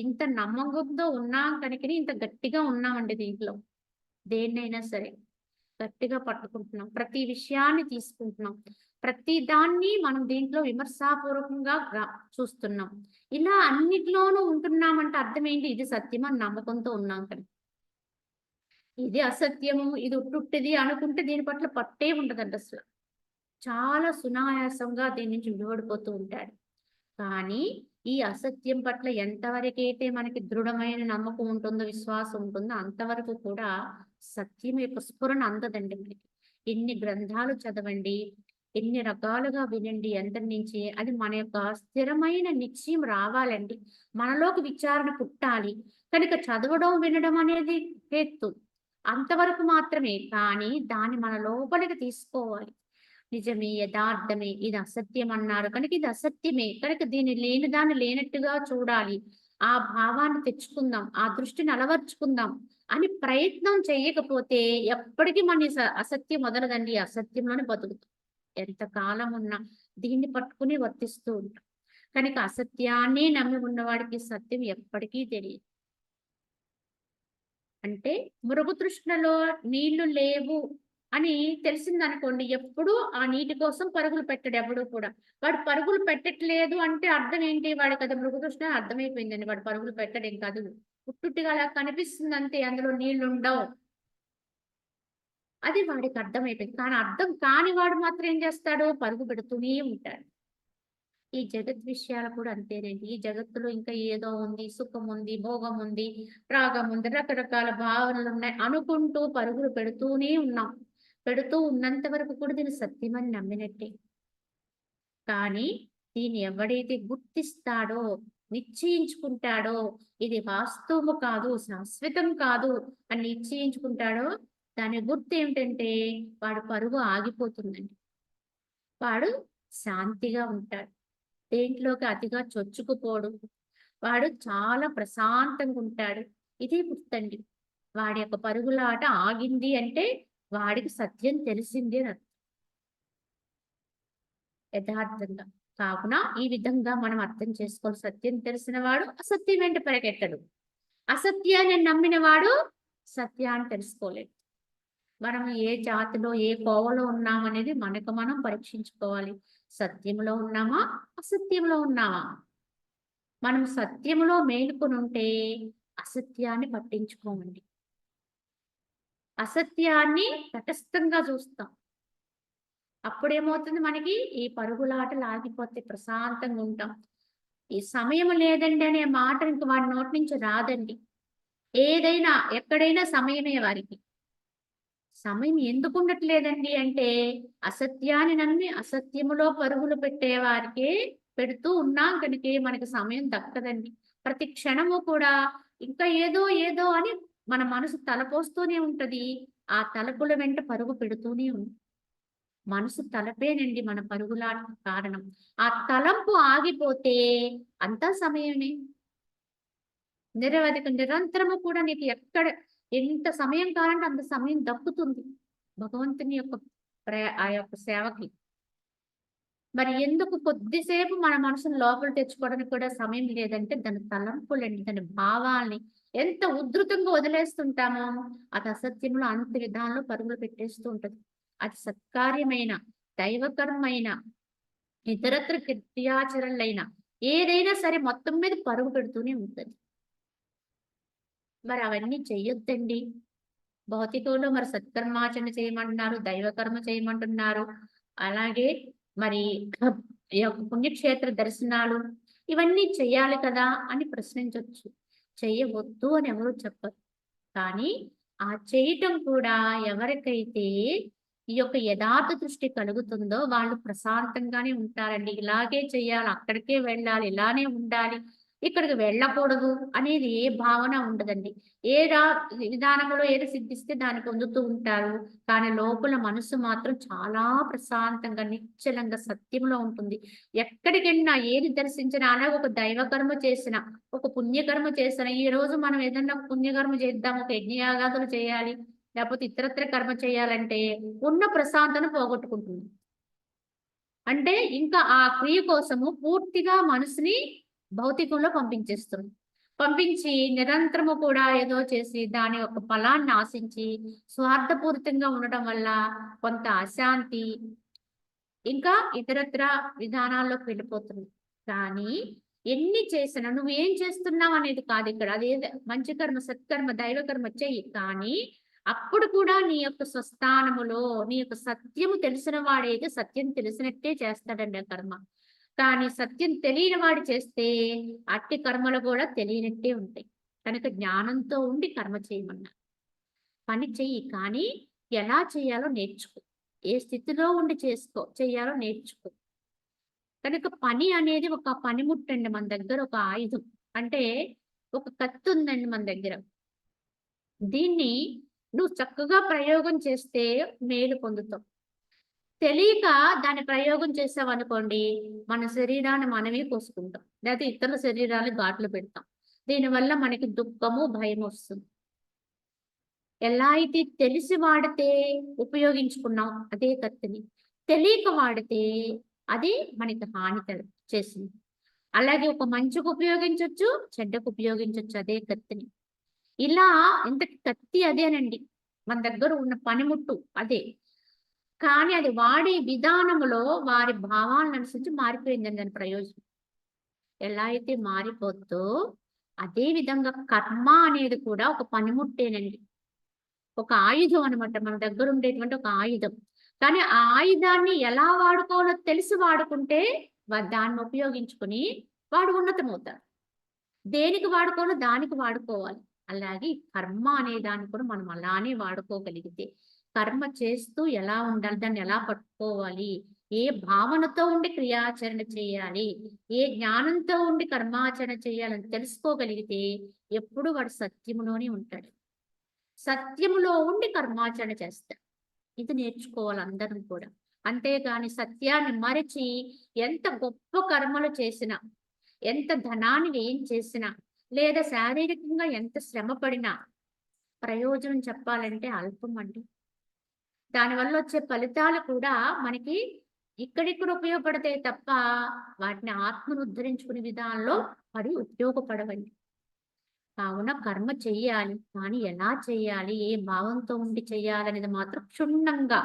ఇంత నమ్మకంతో ఉన్నాం కనుకనే ఇంత గట్టిగా ఉన్నామండి దీంట్లో. దేన్నైనా సరే గట్టిగా పట్టుకుంటున్నాం. ప్రతి విషయాన్ని తీసుకుంటున్నాం. ప్రతి దాన్ని మనం దీంట్లో విమర్శాపూర్వకంగా చూస్తున్నాం. ఇలా అన్నిట్లోనూ ఉంటున్నామంటే అర్థమేంటి? ఇది సత్యం అని నమ్మకంతో ఉన్నాం కదా! ఇది అసత్యము, ఇది ఉట్టుట్టిది అనుకుంటే దీని పట్ల పట్టే ఉండదండి అసల. చాలా సునాయాసంగా దీని నుంచి విడివడిపోతూ ఉంటాడు. కానీ ఈ అసత్యం పట్ల ఎంతవరకైతే మనకి దృఢమైన నమ్మకం ఉంటుందో, విశ్వాసం ఉంటుందో అంతవరకు కూడా సత్యం యొక్క స్ఫురణ అందదండి మనకి. ఎన్ని గ్రంథాలు చదవండి, ఎన్ని రకాలుగా వినండి అందరి నుంచి అది మన యొక్క స్థిరమైన నిశ్చయం రావాలండి. మనలోకి విచారణ పుట్టాలి. కనుక చదవడం, వినడం అనేది హేతు. అంతవరకు మాత్రమే. కానీ దాన్ని మన లోపలికి తీసుకోవాలి. నిజమే, యథార్థమే, ఇది అసత్యం అన్నారు కనుక ఇది అసత్యమే కనుక దీన్ని లేని దాన్ని లేనట్టుగా చూడాలి, ఆ భావాన్ని తెచ్చుకుందాం, ఆ దృష్టిని అలవర్చుకుందాం అని ప్రయత్నం చేయకపోతే ఎప్పటికీ మన అసత్యం వదలదండి, అసత్యంలోనే బతుకుతాం ఎంత కాలం ఉన్నా దీన్ని పట్టుకుని వర్తిస్తూ ఉంటాం. కనుక అసత్యాన్ని నమ్మి ఉన్నవాడికి సత్యం ఎప్పటికీ తెలియదు. అంటే మృగతృష్ణలో నీళ్లు లేవు అని తెలిసిందనుకోండి, ఎప్పుడు ఆ నీటి కోసం పరుగులు పెట్టడు ఎవడు కూడా. వాడు పరుగులు పెట్టట్లేదు అంటే అర్థం ఏంటి? వాడికి అది మృగతృష్ణ అర్థమైపోయిందండి. వాడు పరుగులు పెట్టడు ఇంక అది ఉట్టుట్టిగా అలా కనిపిస్తుంది అంతే. అందులో నీళ్లుండవు. అది వాడికి అర్థమైపోయింది. కానీ అర్థం కాని వాడు మాత్రం ఏం చేస్తాడు? పరుగు పెడుతూనే ఉంటాడు. ఈ జగత్ విషయాలు కూడా అంతేనండి. ఈ జగత్తులో ఇంకా ఏదో ఉంది, సుఖం ఉంది, భోగం ఉంది, రాగం ఉంది, రకరకాల భావనలున్నాయి అనుకుంటూ పరుగులు పెడుతూనే ఉన్నాం. పెడుతూ ఉన్నంత వరకు కూడా దీన్ని సత్యమని నమ్మినట్టే. కానీ దీన్ని ఎవడైతే గుర్తిస్తాడో, నిశ్చయించుకుంటాడో, ఇది వాస్తవము కాదు, శాశ్వతం కాదు అని నిశ్చయించుకుంటాడో, దాని గుర్తు ఏమిటంటే వాడు పరుగు ఆగిపోతుందండి. వాడు శాంతిగా ఉంటాడు. దేంట్లోకి అతిగా చొచ్చుకుపోడు. వాడు చాలా ప్రశాంతంగా ఉంటాడు. ఇదే గుర్తండి. వాడి యొక్క పరుగులాట ఆగింది అంటే వాడికి సత్యం తెలిసింది అని అర్థం. యథార్థంగా. కావున ఈ విధంగా మనం అర్థం చేసుకోవాలి. సత్యం తెలిసిన వాడు అసత్యం వెంట పరిగెత్తడు. అసత్యాన్ని నమ్మిన వాడు సత్యాన్ని తెలుసుకోలేడు. మనం ఏ జాతిలో, ఏ కోవలో ఉన్నామనేది మనకు మనం పరీక్షించుకోవాలి. సత్యంలో ఉన్నామా? అసత్యంలో ఉన్నామా? మనం సత్యంలో మేలుకొనుంటే అసత్యాన్ని పట్టించుకోమండి. అసత్యాన్ని తటస్థంగా చూస్తాం. అప్పుడేమవుతుంది మనకి ఈ పరుగులాటలు ఆగిపోతే ప్రశాంతంగా ఉంటాం. ఈ సమయం లేదండి అనే మాట ఇంక వాడి నోటి నుంచి రాదండి. ఏదైనా, ఎక్కడైనా సమయమే వారికి. సమయం ఎందుకు ఉండట్లేదండి అంటే, అసత్యాన్ని నమ్మి అసత్యములో పరుగులు పెట్టేవారికే పెడుతూ ఉన్నాం కనుకే మనకి సమయం దక్కదండి. ప్రతి క్షణము కూడా ఇంకా ఏదో ఏదో అని మన మనసు తలపోస్తూనే ఉంటది. ఆ తలపుల వెంట పరుగు పెడుతూనే ఉంది. మనసు తలపేనండి మన పరుగులాటకు కారణం. ఆ తలంపు ఆగిపోతే అంతా సమయమే. నిరవధిక నిరంతరము కూడా నీకు ఎక్కడ ఎంత సమయం కావాలంటే అంత సమయం దక్కుతుంది. భగవంతుని యొక్క ఆ యొక్క సేవకి. మరి ఎందుకు కొద్దిసేపు మన మనసుని లోపల తెచ్చుకోవడానికి కూడా సమయం లేదంటే దాని తలంపులండి, దాని భావాల్ని ఎంత ఉధృతంగా వదిలేస్తుంటామో అది అసత్యంలో అంత విధానంలో పరుగులు పెట్టేస్తూ ఉంటది. అది సత్కార్యమైన, దైవకరమైన, ఇతరత్ర క్రియాచరణలైన ఏదైనా సరే మొత్తం మీద పరుగు పెడుతూనే ఉంటది. మరి అవన్నీ చెయ్యొద్దండి. భౌతికంలో మరి సత్కర్మాచరణ చేయమంటున్నారు, దైవకర్మ చేయమంటున్నారు. అలాగే మరి ఈ యొక్క పుణ్యక్షేత్ర దర్శనాలు ఇవన్నీ చెయ్యాలి కదా అని ప్రశ్నించొచ్చు. చెయ్యవద్దు అని ఎవరు చెప్పరు. కానీ ఆ చేయటం కూడా ఎవరికైతే ఈ యొక్క యథార్థ దృష్టి కలుగుతుందో వాళ్ళు ప్రశాంతంగానే ఉంటారండి. ఇలాగే చెయ్యాలి, అక్కడికే వెళ్ళాలి, ఇలానే ఉండాలి, ఇక్కడికి వెళ్ళకూడదు అనేది ఏ భావన ఉండదండి. ఏ విధానంలో ఏది సిద్ధిస్తే దాన్ని పొందుతూ ఉంటారు. కానీ లోపల మనసు మాత్రం చాలా ప్రశాంతంగా, నిశ్చలంగా సత్యంలో ఉంటుంది. ఎక్కడికెళ్ళినా ఏది దర్శించినా అలాగే ఒక దైవకర్మ చేసినా, ఒక పుణ్యకర్మ చేసినా, ఈరోజు మనం ఏదన్నా పుణ్యకర్మ చేద్దాం, ఒక యజ్ఞయాగాదులు చేయాలి, లేకపోతే ఇతరత్ర కర్మ చేయాలంటే ఉన్న ప్రశాంతను పోగొట్టుకుంటుంది. అంటే ఇంకా ఆ క్రియ కోసము పూర్తిగా మనసుని భౌతికంలో పంపించేస్తుంది. పంపించి నిరంతరము కూడా ఏదో చేసి దాని యొక్క ఫలాన్ని ఆశించి స్వార్థపూరితంగా ఉండటం వల్ల కొంత అశాంతి, ఇంకా ఇతరత్ర విధానాల్లోకి వెళ్ళిపోతుంది. కానీ ఎన్ని చేసినా నువ్వేం చేస్తున్నావు అనేది కాదు ఇక్కడ. అదేదో మంచి కర్మ, సత్కర్మ, దైవకర్మ చెయ్యి. కానీ అప్పుడు కూడా నీ యొక్క స్వస్థానములో నీ యొక్క సత్యము తెలిసిన వాడైతే సత్యం తెలిసినట్టే చేస్తాడండి ఆ కర్మ. కానీ సత్యం తెలియని వాడు చేస్తే అట్టి కర్మలు కూడా తెలియనట్టే ఉంటాయి. కనుక జ్ఞానంతో ఉండి కర్మ చేయమన్నా. పని చెయ్యి కానీ ఎలా చేయాలో నేర్చుకో. ఏ స్థితిలో ఉండి చెయ్యాలో నేర్చుకో. కనుక పని అనేది ఒక పనిముట్టండి మన దగ్గర, ఒక ఆయుధం. అంటే ఒక కత్తి ఉందండి మన దగ్గర. దీన్ని నువ్వు చక్కగా ప్రయోగం చేస్తే మేలు పొందుతావు. తెలియక దాని ప్రయోగం చేసామనుకోండి, మన శరీరాన్ని మనమే కోసుకుంటాం. లేకపోతే ఇతరుల శరీరాన్ని ఘాట్లు పెడతాం. దీనివల్ల మనకి దుఃఖము, భయం వస్తుంది. ఎలా అయితే తెలిసి వాడితే ఉపయోగించుకున్నాం అదే కత్తిని, తెలియక వాడితే అది మనకి హాని చేసింది. అలాగే ఒక మంచికి ఉపయోగించొచ్చు, చెడ్డకు ఉపయోగించొచ్చు అదే కత్తిని. ఇలా ఇంతకి కత్తి అదేనండి. మన దగ్గర ఉన్న పనిముట్టు అదే. కానీ అది వాడే విధానములో వారి భావాలను అనుసరించి మారిపోయిందండి దాని ప్రయోజనం. ఎలా అయితే మారిపోద్దో అదే విధంగా కర్మ అనేది కూడా ఒక పనిముట్టేనండి. ఒక ఆయుధం అనమాట. మన దగ్గర ఉండేటువంటి ఒక ఆయుధం. కానీ ఆ ఆయుధాన్ని ఎలా వాడుకోవాలో తెలిసి వాడుకుంటే దాన్ని ఉపయోగించుకొని వాడు ఉన్నతమవుతాడు. దేనికి వాడుకోవాలో దానికి వాడుకోవాలి. అలాగే కర్మ అనే దాన్ని కూడా మనం అలానే వాడుకోగలిగితే, కర్మ చేస్తూ ఎలా ఉండాలి, దాన్ని ఎలా పట్టుకోవాలి, ఏ భావనతో ఉండి క్రియాచరణ చేయాలి, ఏ జ్ఞానంతో ఉండి కర్మాచరణ చేయాలని తెలుసుకోగలిగితే ఎప్పుడు వాడు సత్యములోనే ఉంటాడు. సత్యములో ఉండి కర్మాచరణ చేస్తాడు. ఇది నేర్చుకోవాలి అందరం కూడా. అంతేగాని సత్యాన్ని మరచి ఎంత గొప్ప కర్మలు చేసినా, ఎంత ధనాన్ని వ్యయం చేసినా, లేదా శారీరకంగా ఎంత శ్రమ పడినా ప్రయోజనం చెప్పాలంటే అల్పం అండి. దానివల్ల వచ్చే ఫలితాలు కూడా మనకి ఇక్కడిక్కడ ఉపయోగపడతాయి తప్ప వాటిని ఆత్మను ఉద్ధరించుకునే విధానంలో అవి ఉపయోగపడవండి. కావున కర్మ చెయ్యాలి. కానీ ఎలా చెయ్యాలి? ఏ భావంతో ఉండి చెయ్యాలనేది మాత్రం క్షుణ్ణంగా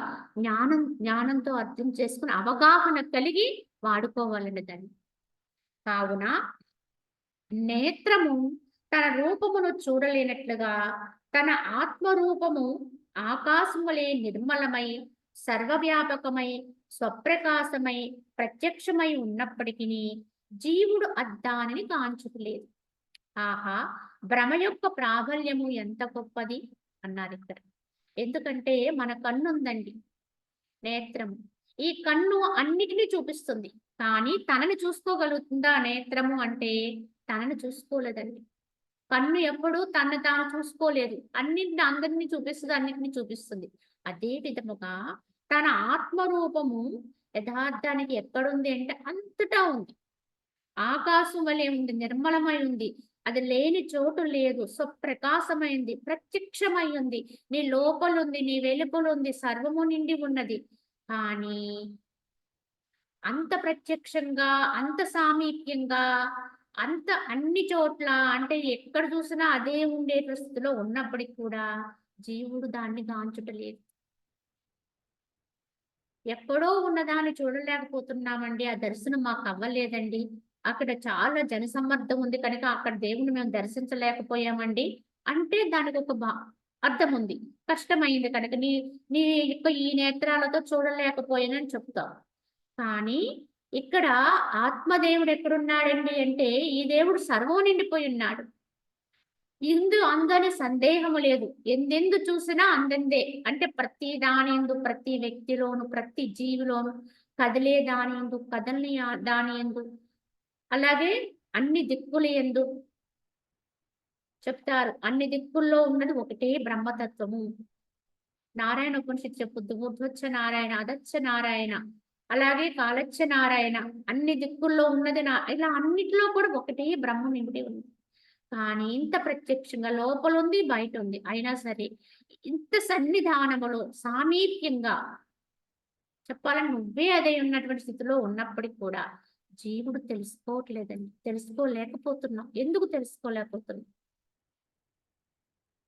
జ్ఞానంతో అర్థం చేసుకుని అవగాహన కలిగి వాడుకోవాలండి దాన్ని. కావున నేత్రము తన రూపమును చూడలేనట్లుగా తన ఆత్మరూపము ఆకాశములే నిర్మలమై సర్వవ్యాపకమై స్వప్రకాశమై ప్రత్యక్షమై ఉన్నప్పటికీ జీవుడు అద్దానిని కాంచుకులేదు. ఆహా, భ్రమ యొక్క ప్రాబల్యము ఎంత గొప్పది అన్నారు ఇక్కడ. ఎందుకంటే మన కన్ను ఉందండి, నేత్రము. ఈ కన్ను అన్నిటినీ చూపిస్తుంది. కానీ తనని చూసుకోగలుగుతుందా నేత్రము అంటే? తనని చూసుకోలేదండి. కన్ను ఎప్పుడు తను తాను చూసుకోలేదు. అన్నింటిని అందరినీ చూపిస్తుంది, అన్నింటినీ చూపిస్తుంది. అదే విధముగా తన ఆత్మరూపము యథార్థానికి ఎక్కడుంది అంటే అంతటా ఉంది. ఆకాశం వలె ఉంది, నిర్మలమై ఉంది. అది లేని చోటు లేదు. స్వప్రకాశమైంది, ప్రత్యక్షమై ఉంది. నీ లోపలుంది, నీ వెలుపలుంది, సర్వము నిండి ఉన్నది. కానీ అంత ప్రత్యక్షంగా, అంత సామీప్యంగా, అంత అన్ని చోట్ల అంటే ఎక్కడ చూసినా అదే ఉండే స్థితిలో ఉన్నప్పటికి కూడా జీవుడు దాన్ని గాంచుటలేదు. ఎక్కడో ఉన్నదాన్ని చూడలేకపోతున్నామండి. ఆ దర్శనం మాకు అవ్వలేదండి. అక్కడ చాలా జనసమ్మర్దం ఉంది కనుక అక్కడ దేవుని మేము దర్శించలేకపోయామండి. అంటే దానికి ఒక అర్థం ఉంది. కష్టమైంది కనుక నీ నీ యొక్క ఈ నేత్రాలతో చూడలేకపోయానని చెప్తావు. కానీ ఇక్కడ ఆత్మదేవుడు ఎక్కడున్నాడండి అంటే ఈ దేవుడు సర్వం నిండిపోయి ఉన్నాడు. అందని సందేహము లేదు. ఎందెందు చూసినా అందందే. అంటే ప్రతి దానియందు, ప్రతి వ్యక్తిలోను, ప్రతి జీవిలోను, కదిలే దానియందు, కదలని దానియందు, అలాగే అన్ని దిక్కుల యందు చెప్తారు. అన్ని దిక్కుల్లో ఉన్నది ఒకటే బ్రహ్మతత్వము. నారాయణ ఉపనిషత్తు చెప్పుద్ది. ఊర్ధ్వచ్చ నారాయణ, అధచ్చ నారాయణ, అలాగే కాలచ్చ నారాయణ. అన్ని దిక్కుల్లో ఉన్నది ఇలా అన్నిటిలో కూడా ఒకటే బ్రహ్మం నిండి ఉంది. కానీ ఇంత ప్రత్యక్షంగా లోపలుంది, బయట ఉంది. అయినా సరే ఇంత సన్నిధానములో సామీప్యంగా చెప్పాలని నువ్వే అదే ఉన్నటువంటి స్థితిలో ఉన్నప్పటికి కూడా జీవుడు తెలుసుకోవట్లేదండి. తెలుసుకోలేకపోతున్నాం. ఎందుకు తెలుసుకోలేకపోతున్నాం?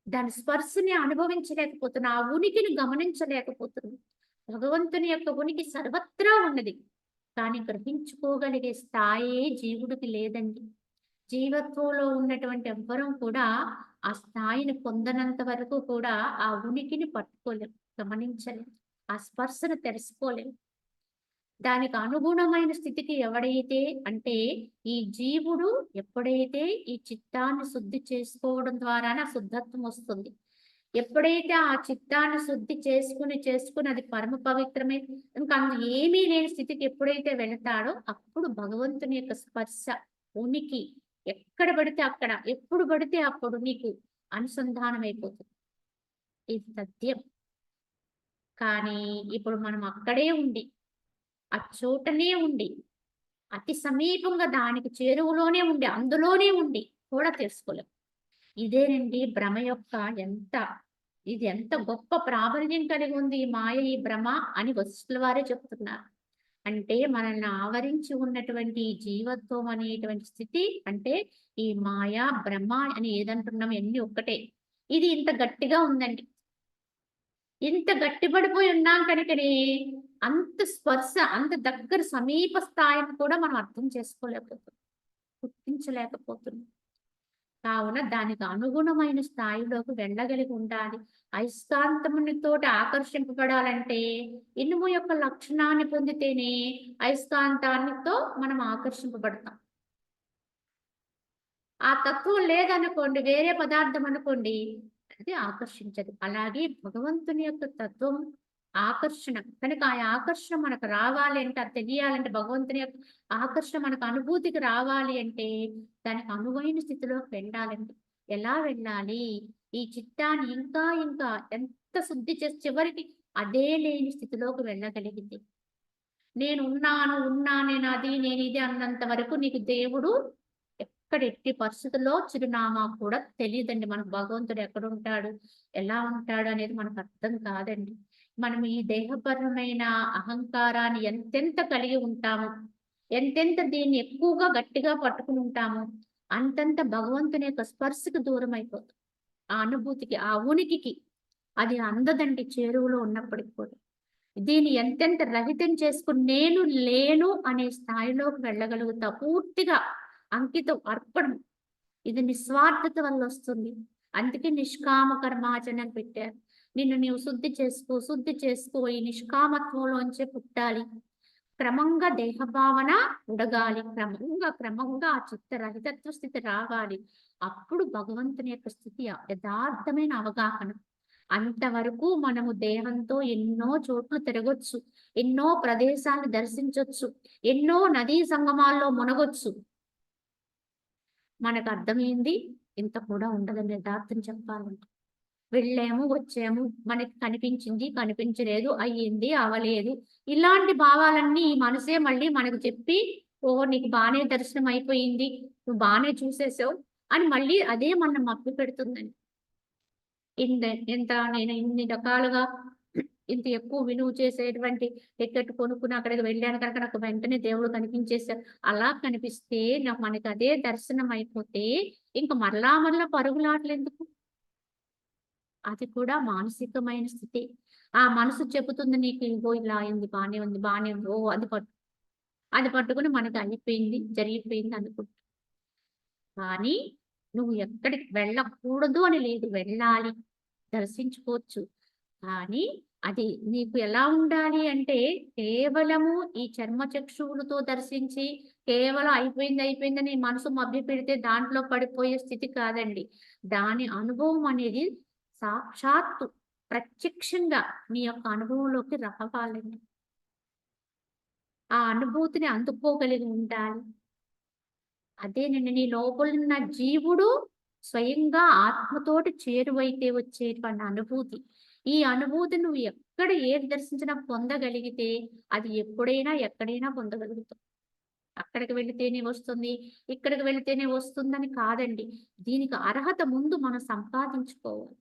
దాని స్పర్శని అనుభవించలేకపోతున్నాం. ఆ ఉనికిని గమనించలేకపోతున్నాం. భగవంతుని యొక్క ఉనికి సర్వత్రా ఉన్నది. కానీ గ్రహించుకోగలిగే స్థాయే జీవుడికి లేదండి. జీవత్వంలో ఉన్నటువంటి ఎవ్వరం కూడా ఆ స్థాయిని పొందనంత వరకు కూడా ఆ ఉనికిని పట్టుకోలేం, గమనించలేం, ఆ స్పర్శను తెలుసుకోలేం. దానికి అనుగుణమైన స్థితికి ఎవడైతే అంటే ఈ జీవుడు ఎప్పుడైతే ఈ చిత్తాన్ని శుద్ధి చేసుకోవడం ద్వారానే ఆ శుద్ధత్వం వస్తుంది. ఎప్పుడైతే ఆ చిత్తాన్ని శుద్ధి చేసుకుని అది పరమ పవిత్రమే ఇంకా ఏమీ లేని స్థితికి ఎప్పుడైతే వెళతాడో అప్పుడు భగవంతుని యొక్క స్పర్శ, ఉనికి ఎక్కడ పడితే అక్కడ, ఎప్పుడు పడితే అప్పుడు నీకు అనుసంధానం అయిపోతుంది. ఇది సత్యం. కానీ ఇప్పుడు మనం అక్కడే ఉండి, ఆ చోటనే ఉండి, అతి సమీపంగా దానికి చేరువలోనే ఉండి, అందులోనే ఉండి కూడా తెలుసుకోలేం. ఇదేనండి భ్రమ యొక్క ఇది ఎంత గొప్ప ప్రాబల్యం కలిగి ఉంది ఈ మాయ, ఈ భ్రమ అని వశిష్ఠుల వారే చెప్తున్నారు. అంటే మనల్ని ఆవరించి ఉన్నటువంటి ఈ జీవత్వం అనేటువంటి స్థితి అంటే ఈ మాయ, భ్రమ అని ఏదంటున్నాం ఇయన్నీ ఒక్కటే. ఇది ఇంత గట్టిగా ఉందండి. ఇంత గట్టిపడిపోయి ఉన్నాం కనుకనే అంత స్పర్శ, అంత దగ్గర సమీప స్థాయిని కూడా మనం అర్థం చేసుకోలేకపోతున్నాం. గుర్తించలేకపోతున్నాం. కావున దానికి అనుగుణమైన స్థాయిలోకి వెళ్ళగలిగి ఉండాలి. అయస్కాంతమునితోటి ఆకర్షింపబడాలంటే ఇనుము యొక్క లక్షణాన్ని పొందితేనే అయస్కాంతానితో మనం ఆకర్షింపబడతాం. ఆ తత్వం లేదనుకోండి, వేరే పదార్థం అనుకోండి, అది ఆకర్షించదు. అలాగే భగవంతుని యొక్క తత్వం ఆకర్షణ. కనుక ఆ ఆకర్షణ మనకు రావాలి అంటే, అది తెలియాలంటే భగవంతుని యొక్క ఆకర్షణ మనకు అనుభూతికి రావాలి అంటే, దానికి అనువైన స్థితిలోకి వెళ్ళాలండి. ఎలా వెళ్ళాలి? ఈ చిత్తాన్ని ఇంకా ఇంకా ఎంత శుద్ధి చేసి చివరికి అదే లేని స్థితిలోకి వెళ్ళగలిగింది. నేను నేనిది అన్నంత వరకు నీకు దేవుడు ఎక్కడ ఎట్టి పరిస్థితుల్లో చిరునామా కూడా తెలీదండి. మనకు భగవంతుడు ఎక్కడుంటాడు, ఎలా ఉంటాడు అనేది మనకు అర్థం కాదండి. మనం ఈ దేహపరమైన అహంకారాన్ని ఎంతెంత కలిగి ఉంటామో, ఎంతెంత దీన్ని ఎక్కువగా గట్టిగా పట్టుకుని ఉంటామో, అంతంత భగవంతుని యొక్క స్పర్శకు దూరం అయిపోతాం. ఆ అనుభూతికి, ఆ ఉనికికి అది అందదండి చేరువలో ఉన్నప్పటికి కూడా. దీన్ని ఎంతెంత రహితం చేసుకొని నేను లేను అనే స్థాయిలోకి వెళ్ళగలుగుతా. పూర్తిగా అంకితం, అర్పణం. ఇది నిస్వార్థత వల్లొస్తుంది. అందుకే నిష్కామ కర్మాచరణ పెట్టారు. నిన్ను నీవు శుద్ధి చేసుకో. ఈ నిష్కామత్వంలోంచే పుట్టాలి. క్రమంగా దేహభావన ఉడగాలి. క్రమంగా ఆ చిత్తరహితత్వ స్థితి రావాలి. అప్పుడు భగవంతుని యొక్క స్థితి యథార్థమైన అవగాహన. అంతవరకు మనము దేహంతో ఎన్నో చోట్లు తిరగొచ్చు. ఎన్నో ప్రదేశాలను దర్శించొచ్చు. ఎన్నో నదీ సంగమాల్లో మునగొచ్చు. మనకు అర్థమైంది ఇంత కూడా ఉండదని యథార్థం చెప్పాలంటే. వెళ్ళాము, వచ్చాము, మనకి కనిపించింది, కనిపించలేదు, అయ్యింది, అవ్వలేదు. ఇలాంటి భావాలన్నీ ఈ మనసే మళ్ళీ మనకు చెప్పి, ఓహ్! నీకు బానే దర్శనం అయిపోయింది. నువ్వు బానే చూసేసావు అని మళ్ళీ అదే మనల్ని మభ్యపెడుతుందండి. ఇంత ఇంత నేను ఇన్ని రకాలుగా ఇంత ఎక్కువ విలువ చేసేటువంటి టికెట్ కొనుక్కుని అక్కడికి వెళ్ళాను కనుక నాకు వెంటనే దేవుడు కనిపించేసారు. అలా కనిపిస్తే మనకి అదే దర్శనం అయిపోతే ఇంక మరలా మరలా పరుగులాటలెందుకు? అది కూడా మానసికమైన స్థితి. ఆ మనసు చెబుతుంది నీకు ఇగో ఇలా అయింది, బానే ఉంది, బానే ఉంది. ఓహ్! అది పట్టుకొని మనకి అయిపోయింది, జరిగిపోయింది అనుకుంటాం. కానీ నువ్వు ఎక్కడికి వెళ్ళకూడదు అని లేదు. వెళ్ళాలి. దర్శించుకోవచ్చు. కానీ అది నీకు ఎలా ఉండాలి అంటే కేవలము ఈ చర్మచక్షువులతో దర్శించి కేవలం అయిపోయిందని మనసు మభ్యపెడితే దాంట్లో పడిపోయే స్థితి కాదండి. దాని అనుభవం అనేది సాక్షాత్తు ప్రత్యక్షంగా నీ యొక్క అనుభవంలోకి రావాలండి. ఆ అనుభూతిని అందుకోగలిగి ఉండాలి. అదేనండి నీ లోపలున్న జీవుడు స్వయంగా ఆత్మతోటి చేరువైతే వచ్చేటువంటి అనుభూతి. ఈ అనుభూతి నువ్వు ఎక్కడ ఏది దర్శించినా పొందగలిగితే అది ఎప్పుడైనా, ఎక్కడైనా పొందగలుగుతావు. అక్కడికి వెళితేనే వస్తుంది, ఇక్కడికి వెళితేనే వస్తుందని కాదండి. దీనికి అర్హత ముందు మనం సంపాదించుకోవాలి.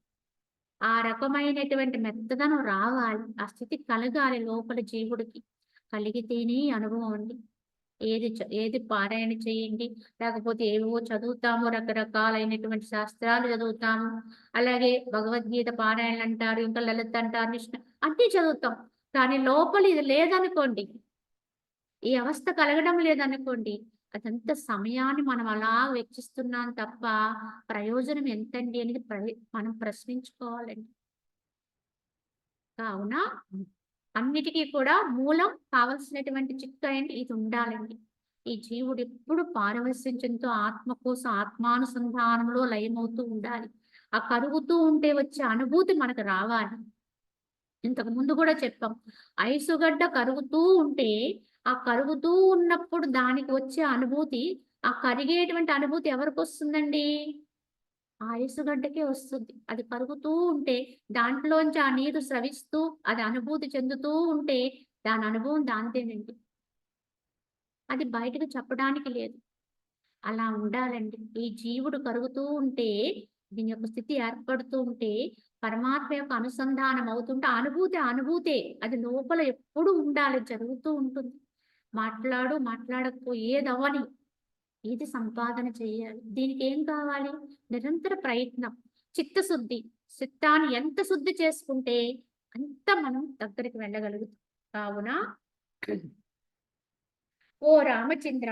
ఆ రకమైనటువంటి మెత్తదనం రావాలి. ఆ స్థితి కలగాలి లోపల జీవుడికి. కలిగితేనే అనుభవం అండి. ఏది పారాయణ చేయండి. లేకపోతే ఏవేవో చదువుతాము. రకరకాలైనటువంటి శాస్త్రాలు చదువుతాము. అలాగే భగవద్గీత పారాయణలంటారు. ఇంకా లలిత అంటారు. అన్నీ చదువుతాం. కానీ లోపల ఇది లేదనుకోండి, ఈ అవస్థ కలగడం లేదనుకోండి, అదంతా సమయాన్ని మనం అలా వెచ్చిస్తున్నాం తప్ప ప్రయోజనం ఎంతండి అనేది మనం ప్రశ్నించుకోవాలండి. కావున అన్నిటికీ కూడా మూలం కావాల్సినటువంటి చిట్కా ఇది ఉండాలండి. ఈ జీవుడు ఎప్పుడు పారవశ్యంతో ఆత్మ కోసం ఆత్మానుసంధానంలో లయమవుతూ ఉండాలి. ఆ కరుగుతూ ఉంటే వచ్చే అనుభూతి మనకు రావాలి. ఇంతకు ముందు కూడా చెప్పాం. ఐసుగడ్డ కరుగుతూ ఉంటే, ఆ కరుగుతూ ఉన్నప్పుడు దానికి వచ్చే అనుభూతి, ఆ కరిగేటువంటి అనుభూతి ఎవరికొస్తుందండి? ఆయుసుగడ్డకే వస్తుంది. అది కరుగుతూ ఉంటే దాంట్లోంచి ఆ నీరు స్రవిస్తూ అది అనుభూతి చెందుతూ ఉంటే దాని అనుభవం దాంతేనండి. అది బయటకు చెప్పడానికి లేదు. అలా ఉండాలండి. ఈ జీవుడు కరుగుతూ ఉంటే, దీని యొక్క స్థితి ఏర్పడుతూ ఉంటే, పరమాత్మ యొక్క అనుసంధానం అవుతుంటే, అనుభూతి అనుభూతే. అది లోపల ఎప్పుడూ ఉండాలి. జరుగుతూ ఉంటుంది. మాట్లాడకపో ఏదవ్వని, ఇది సంపాదన చేయాలి. దీనికేం కావాలి? నిరంతర ప్రయత్నం. చిత్తశుద్ధి. చిత్తాన్ని ఎంత శుద్ధి చేసుకుంటే, అంత మనం దగ్గరికి వెళ్ళగలుగుతాం. కావున ఓ రామచంద్ర,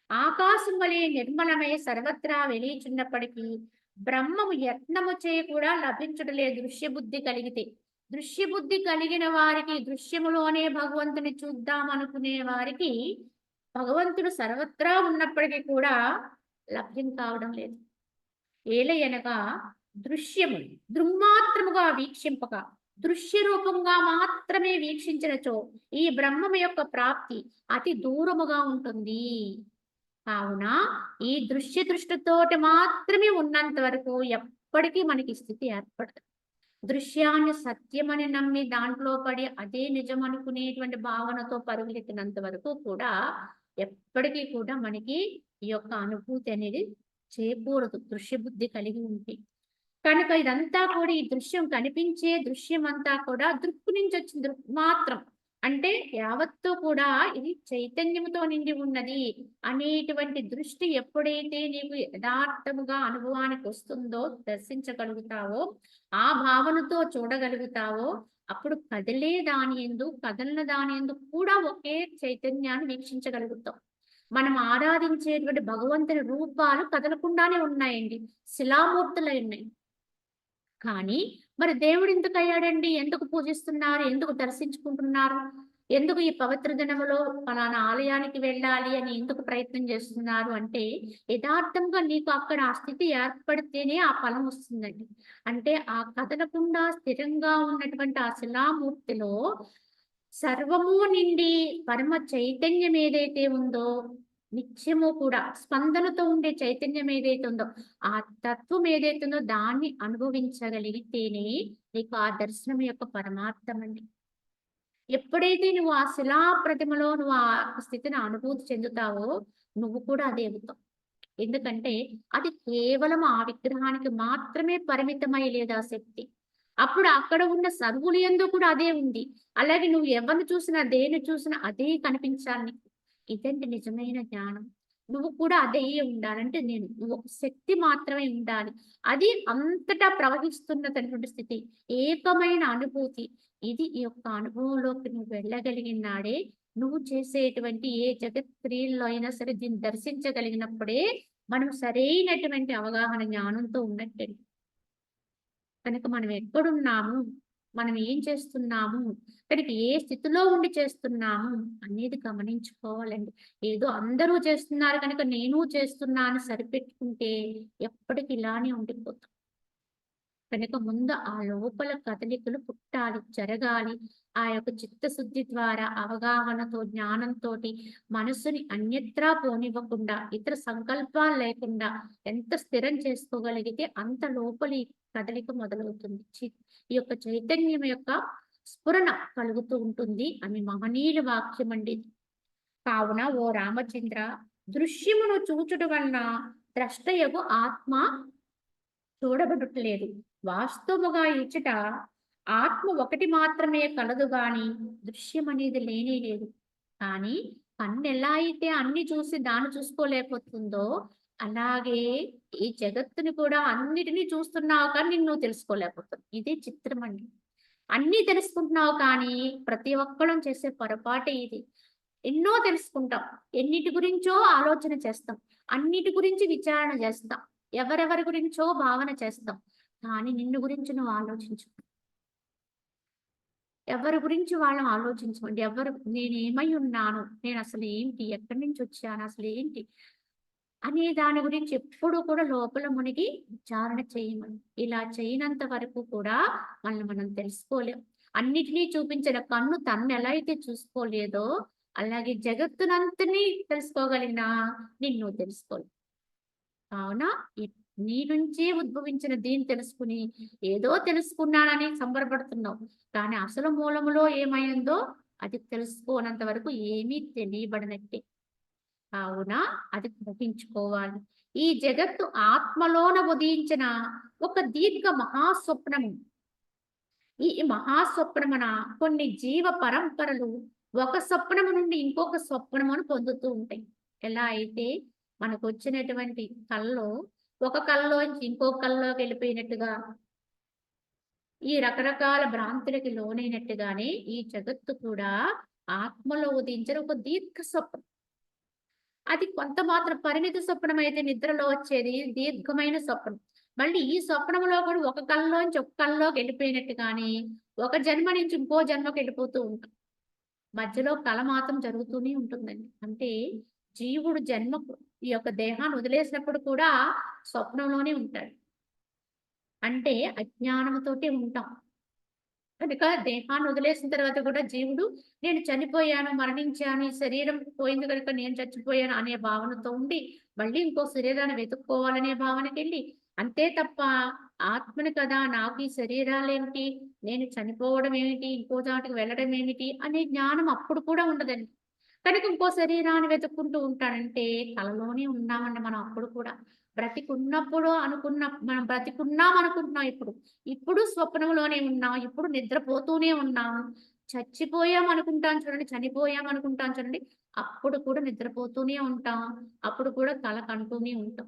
ఆకాశం వలె నిర్మలమై సర్వత్రా వెలియుచున్నప్పటికీ బ్రహ్మము యత్నము చేయ కూడా లభించుటలే దృశ్యబుద్ధి కలిగితే. దృశ్యబుద్ధి కలిగిన వారికి దృశ్యములోనే భగవంతుని చూద్దాం అనుకునే వారికి భగవంతుడు సర్వత్రా ఉన్నప్పటికీ కూడా లభ్యం కావడం లేదు. ఏలయనగా దృశ్యము దృక్మాత్రముగా వీక్షింపక దృశ్య రూపంగా మాత్రమే వీక్షించినచో ఈ బ్రహ్మము యొక్క ప్రాప్తి అతి దూరముగా ఉంటుంది. కావున ఈ దృశ్య దృష్టితోటి మాత్రమే ఉన్నంత వరకు ఎప్పటికీ మనకి స్థితి ఏర్పడదు. దృశ్యాన్ని సత్యమని నమ్మి దాంట్లో పడి అదే నిజం అనుకునేటువంటి భావనతో పరుగులెత్తినంత వరకు కూడా ఎప్పటికీ కూడా మనకి ఈ యొక్క అనుభూతి అనేది చేకూరదు, దృశ్య బుద్ధి కలిగి ఉంటే. కనుక ఇదంతా కూడా ఈ దృశ్యం కనిపించే దృశ్యం అంతా కూడా దృక్కు నుంచి వచ్చిన దృక్ మాత్రం. అంటే యావత్తు కూడా ఇది చైతన్యముతో నిండి ఉన్నది అనేటువంటి దృష్టి ఎప్పుడైతే నీకు యథార్థముగా అనుభవానికి వస్తుందో, దర్శించగలుగుతావో, ఆ భావనతో చూడగలుగుతావో, అప్పుడు కదిలే దాని యందు కదలిన దాని యందు కూడా ఒకే చైతన్యాన్ని వీక్షించగలుగుతాం. మనం ఆరాధించేటువంటి భగవంతుని రూపాలు కదలకుండానే ఉన్నాయండి. శిలామూర్తులై ఉన్నాయి. కానీ మరి దేవుడు ఎందుకయ్యాడండి? ఎందుకు పూజిస్తున్నారు? ఎందుకు దర్శించుకుంటున్నారు? ఎందుకు ఈ పవిత్ర దినములో పలానా ఆలయానికి వెళ్ళాలి అని ఎందుకు ప్రయత్నం చేస్తున్నారు అంటే, యథార్థంగా నీకు అక్కడ ఆ స్థితి ఏర్పడితేనే ఆ ఫలం వస్తుందండి. అంటే ఆ కదలకుండా స్థిరంగా ఉన్నటువంటి ఆ శిలామూర్తిలో సర్వము నిండి పరమ చైతన్యం ఏదైతే ఉందో, నిత్యము కూడా స్పందనతో ఉండే చైతన్యం ఏదైతే ఉందో, ఆ తత్వం ఏదైతే ఉందో దాన్ని అనుభవించగలిగితేనే నీకు ఆ దర్శనం యొక్క పరమార్థం అండి. ఎప్పుడైతే నువ్వు ఆ శిలా ప్రతిమలో నువ్వు ఆ స్థితిని అనుభూతి చెందుతావో, నువ్వు కూడా అదే అవుతావు. ఎందుకంటే అది కేవలం ఆ విగ్రహానికి మాత్రమే పరిమితమై లేదు ఆ శక్తి. అప్పుడు అక్కడ ఉన్న సర్వులు యందు కూడా అదే ఉంది. అలాగే నువ్వు ఎవరిని చూసినా, దేన్ని చూసినా అదే కనిపించాలి నీకు. ఇదండి నిజమైన జ్ఞానం. నువ్వు కూడా అదయ్యే ఉండాలి. అంటే నువ్వు ఒక శక్తి మాత్రమే ఉండాలి. అది అంతటా ప్రవహిస్తున్నటువంటి స్థితి. ఏకమైన అనుభూతి. ఇది ఈ యొక్క అనుభవంలోకి నువ్వు వెళ్ళగలిగిన నాడే, నువ్వు చేసేటువంటి ఏ జగత్ క్రియల్లో అయినా సరే దీన్ని దర్శించగలిగినప్పుడే మనం సరైనటువంటి అవగాహన జ్ఞానంతో ఉన్నట్టండి. కనుక మనం ఎక్కడున్నాము? మనం ఏం చేస్తున్నాము? కనుక ఏ స్థితిలో ఉండి చేస్తున్నాము అనేది గమనించుకోవాలండి. ఏదో అందరూ చేస్తున్నారు కనుక నేను చేస్తున్నాను సరిపెట్టుకుంటే ఎప్పటికి ఇలానే ఉండిపోతాం. కనుక ముందు ఆ లోపల కదలికలు పుట్టాలి, జరగాలి. ఆ యొక్క చిత్తశుద్ధి ద్వారా అవగాహనతో, జ్ఞానంతోటి మనసుని అన్యత్రా పోనివ్వకుండా, ఇతర సంకల్పాలు లేకుండా ఎంత స్థిరం చేసుకోగలిగితే అంత లోపలి కదలిక మొదలవుతుంది. ఈ యొక్క చైతన్యం యొక్క స్ఫురణ కలుగుతూ ఉంటుంది అని మహనీయుల వాక్యం అండి. కావున ఓ రామచంద్ర, దృశ్యమును చూచుట వలన ద్రష్టయగు ఆత్మ చూడబడట్లేదు. వాస్తవముగా ఇచ్చట ఆత్మ ఒకటి మాత్రమే కలదు గాని దృశ్యం అనేది లేనే లేదు. కానీ కన్నెలా అయితే అన్ని చూసి దాన్ని చూసుకోలేకపోతుందో, అలాగే ఈ జగత్తుని కూడా అన్నిటిని చూస్తున్నావు కానీ నిన్ను తెలుసుకోలేకపోతున్నావు. ఇదే చిత్రం అండి. అన్నీ తెలుసుకుంటున్నావు కానీ ప్రతి ఒక్కళ్ళం చేసే పొరపాటే ఇది. ఎన్నో తెలుసుకుంటాం. ఎన్నిటి గురించో ఆలోచన చేస్తాం. అన్నిటి గురించి విచారణ చేస్తాం. ఎవరెవరి గురించో భావన చేస్తాం. కానీ నిన్ను గురించి నువ్వు ఆలోచించు. ఎవరి గురించి వాళ్ళం ఆలోచించమండి. నేనేమై ఉన్నాను? నేనసలు ఏంటి? ఎక్కడి నుంచి వచ్చాను? అసలేంటి? అనే దాని గురించి ఎప్పుడూ కూడా లోపల మునిగి విచారణ చేయమని. ఇలా చేయనంత వరకు కూడా మనల్ని మనం తెలుసుకోలేం. అన్నిటినీ చూపించిన కన్ను తన్నెలా అయితే చూసుకోలేదో, అలాగే జగత్తునంతని తెలుసుకోగలిగిన నిన్ను తెలుసుకోలేవు. కావున నీ నుంచే ఉద్భవించిన దీన్ని తెలుసుకుని ఏదో తెలుసుకున్నానని సంబరపడుతున్నావు. కానీ అసలు మూలములో ఏమైందో అది తెలుసుకోనంత వరకు ఏమీ తెలియబడినట్టే. కావున అది గ్రహించుకోవాలి. ఈ జగత్తు ఆత్మలోన ఉదయించిన ఒక దీర్ఘ మహాస్వప్నము. ఈ మహాస్వప్నమున కొన్ని జీవ పరంపరలు ఒక స్వప్నము నుండి ఇంకొక స్వప్నమును పొందుతూ ఉంటాయి. ఎలా అయితే మనకు వచ్చినటువంటి కల్లో ఒక కల్లోంచి ఇంకో కల్లోకి వెళ్ళిపోయినట్టుగా ఈ రకరకాల భ్రాంతులకి లోనైనట్టుగానే ఈ జగత్తు కూడా ఆత్మలో ఉదయించిన ఒక దీర్ఘ స్వప్నం. అది కొంత మాత్రం పరిమిత స్వప్నం అయితే నిద్రలో వచ్చేది దీర్ఘమైన స్వప్నం. మళ్ళీ ఈ స్వప్నంలో కూడా ఒక కల్లోంచి ఒక కల్లోకి వెళ్ళిపోయినట్టు కానీ ఒక జన్మ నుంచి ఇంకో జన్మకి వెళ్ళిపోతూ ఉంటాం. మధ్యలో కల మాత్రం జరుగుతూనే ఉంటుందండి. అంటే జీవుడు జన్మకు ఈ యొక్క దేహాన్ని వదిలేసినప్పుడు కూడా స్వప్నంలోనే ఉంటాడు. అంటే అజ్ఞానంతోటే ఉంటాం. కనుక దేహాన్ని వదిలేసిన తర్వాత కూడా జీవుడు నేను చనిపోయాను, మరణించాను, ఈ శరీరం పోయింది కనుక నేను చచ్చిపోయాను అనే భావనతో ఉండి మళ్ళీ ఇంకో శరీరాన్ని వెతుక్కోవాలనే భావనకెళ్ళి, అంతే తప్ప ఆత్మని కదా నాకు ఈ శరీరాలేమిటి, నేను చనిపోవడం ఏమిటి, ఇంకో చాటుకు వెళ్ళడం ఏమిటి అనే జ్ఞానం అప్పుడు కూడా ఉండదండి. కనుక ఇంకో శరీరాన్ని వెతుక్కుంటూ ఉంటాడంటే కలలోనే ఉన్నామండి మనం అప్పుడు కూడా. బ్రతికున్నప్పుడు అనుకున్న మనం బ్రతికున్నాం అనుకుంటున్నాం ఇప్పుడు. ఇప్పుడు స్వప్నంలోనే ఉన్నాం. ఇప్పుడు నిద్రపోతూనే ఉన్నాం. చచ్చిపోయాం అనుకుంటాం చూడండి, చనిపోయాం అనుకుంటాం చూడండి. అప్పుడు కూడా నిద్రపోతూనే ఉంటాం. అప్పుడు కూడా కల కంటూనే ఉంటాం.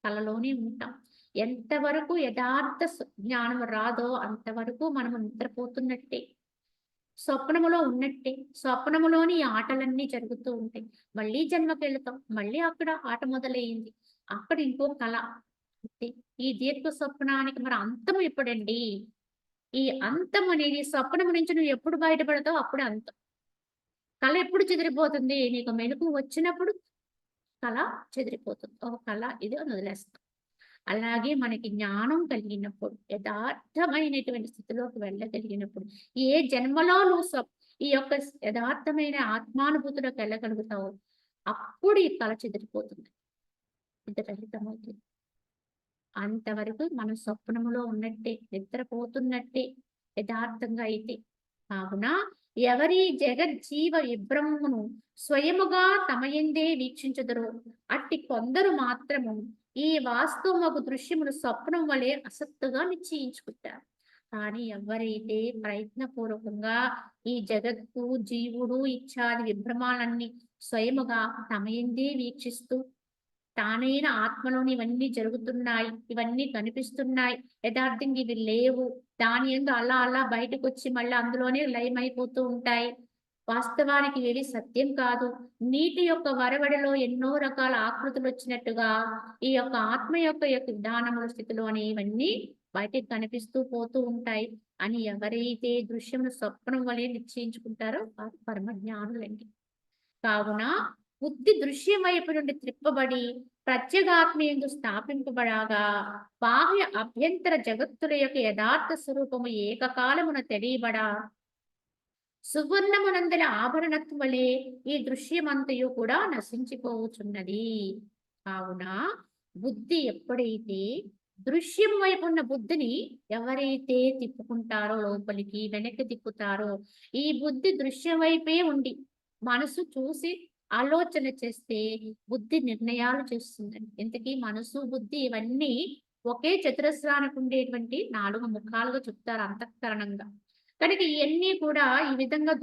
కలలోనే ఉంటాం. ఎంతవరకు యథార్థ జ్ఞానం రాదో అంతవరకు మనము నిద్రపోతున్నట్టే. స్వప్నములో ఉన్నట్టే. స్వప్నములోని ఈ ఆటలన్నీ జరుగుతూ ఉంటాయి. మళ్ళీ జన్మకెళతాం. మళ్ళీ అక్కడ ఆట మొదలయ్యింది. అక్కడ ఇంకో కల. అంతే. ఈ దీర్ఘ స్వప్నానికి మరి అంతం ఎప్పుడండి? ఈ అంతం అనేది స్వప్నము నుంచి నువ్వు ఎప్పుడు బయటపడతావో అప్పుడే అంతం. కల ఎప్పుడు చెదిరిపోతుంది? నీకు మెలుకువ వచ్చినప్పుడు కల చెదిరిపోతుంది. ఒక కల ఇది అని వదిలేస్తాం. అలాగే మనకి జ్ఞానం కలిగినప్పుడు, యథార్థమైనటువంటి స్థితిలోకి వెళ్ళగలిగినప్పుడు, ఏ జన్మలో నువ్వు ఈ యొక్క యథార్థమైన ఆత్మానుభూతిలోకి వెళ్ళగలుగుతావో, అప్పుడు ఈ కల చెదిరిపోతుంది. ఇది రహితమవుతుంది. అంతవరకు మనం స్వప్నములో ఉన్నట్టే, నిద్రపోతున్నట్టే యథార్థంగా అయితే. కావున ఎవరి జగజ్జీవ విభ్రమమును స్వయముగా తమయందే వీక్షించుదురో అట్టి కొందరు మాత్రము ఈ వాస్తవమగు దృశ్యమును స్వప్నం వలె అసత్తుగా నిశ్చయించుకుంటారు. కానీ ఎవరైతే ప్రయత్నపూర్వకంగా ఈ జగత్తు, జీవుడు, ఇత్యాది విభ్రమాలన్నీ స్వయముగా తమయందే వీక్షిస్తూ తానైన ఆత్మలోని ఇవన్నీ జరుగుతున్నాయి, ఇవన్నీ కనిపిస్తున్నాయి, యథార్థంగా ఇవి లేవు, దాని యందు అలా అలా బయటకొచ్చి మళ్ళీ అందులోనే లయమైపోతూ ఉంటాయి. వాస్తవానికి ఇవేవి సత్యం కాదు. నీటి యొక్క వరవడిలో ఎన్నో రకాల ఆకృతులు వచ్చినట్టుగా ఈ యొక్క ఆత్మ యొక్క విధానముల స్థితిలోని ఇవన్నీ బయటికి కనిపిస్తూ పోతూ ఉంటాయి అని ఎవరైతే దృశ్యమును స్వప్నం వలె నిశ్చయించుకుంటారో వారు పరమజ్ఞానులండి. కావున బుద్ధి దృశ్యం వైపు నుండి త్రిప్పబడి ప్రత్యేగాత్మయందు స్థాపింపబడగా బాహ్య అభ్యంతర జగత్తుల యొక్క యథార్థ స్వరూపము ఏకకాలమున తెలియబడా సువర్ణమునందల ఆభరణత్వ వలె ఈ దృశ్యమంతయు కూడా నశించిపోవచ్చున్నది. కావున బుద్ధి ఎప్పుడైతే దృశ్యం వైపు ఉన్న బుద్ధిని ఎవరైతే తిప్పుకుంటారో లోపలికి వెనక్కి తిప్పుతారో ఈ బుద్ధి దృశ్యం వైపే ఉండి మనసు చూసి ఆలోచన చేస్తే బుద్ధి నిర్ణయాలు చేస్తుందండి. ఇంతకీ మనసు బుద్ధి ఇవన్నీ ఒకే చతురస్రానికి ఉండేటువంటి 4 ముఖాలుగా చెప్తారు అంతఃకరణంగా. కనుక ఇవన్నీ కూడా ఈ విధంగా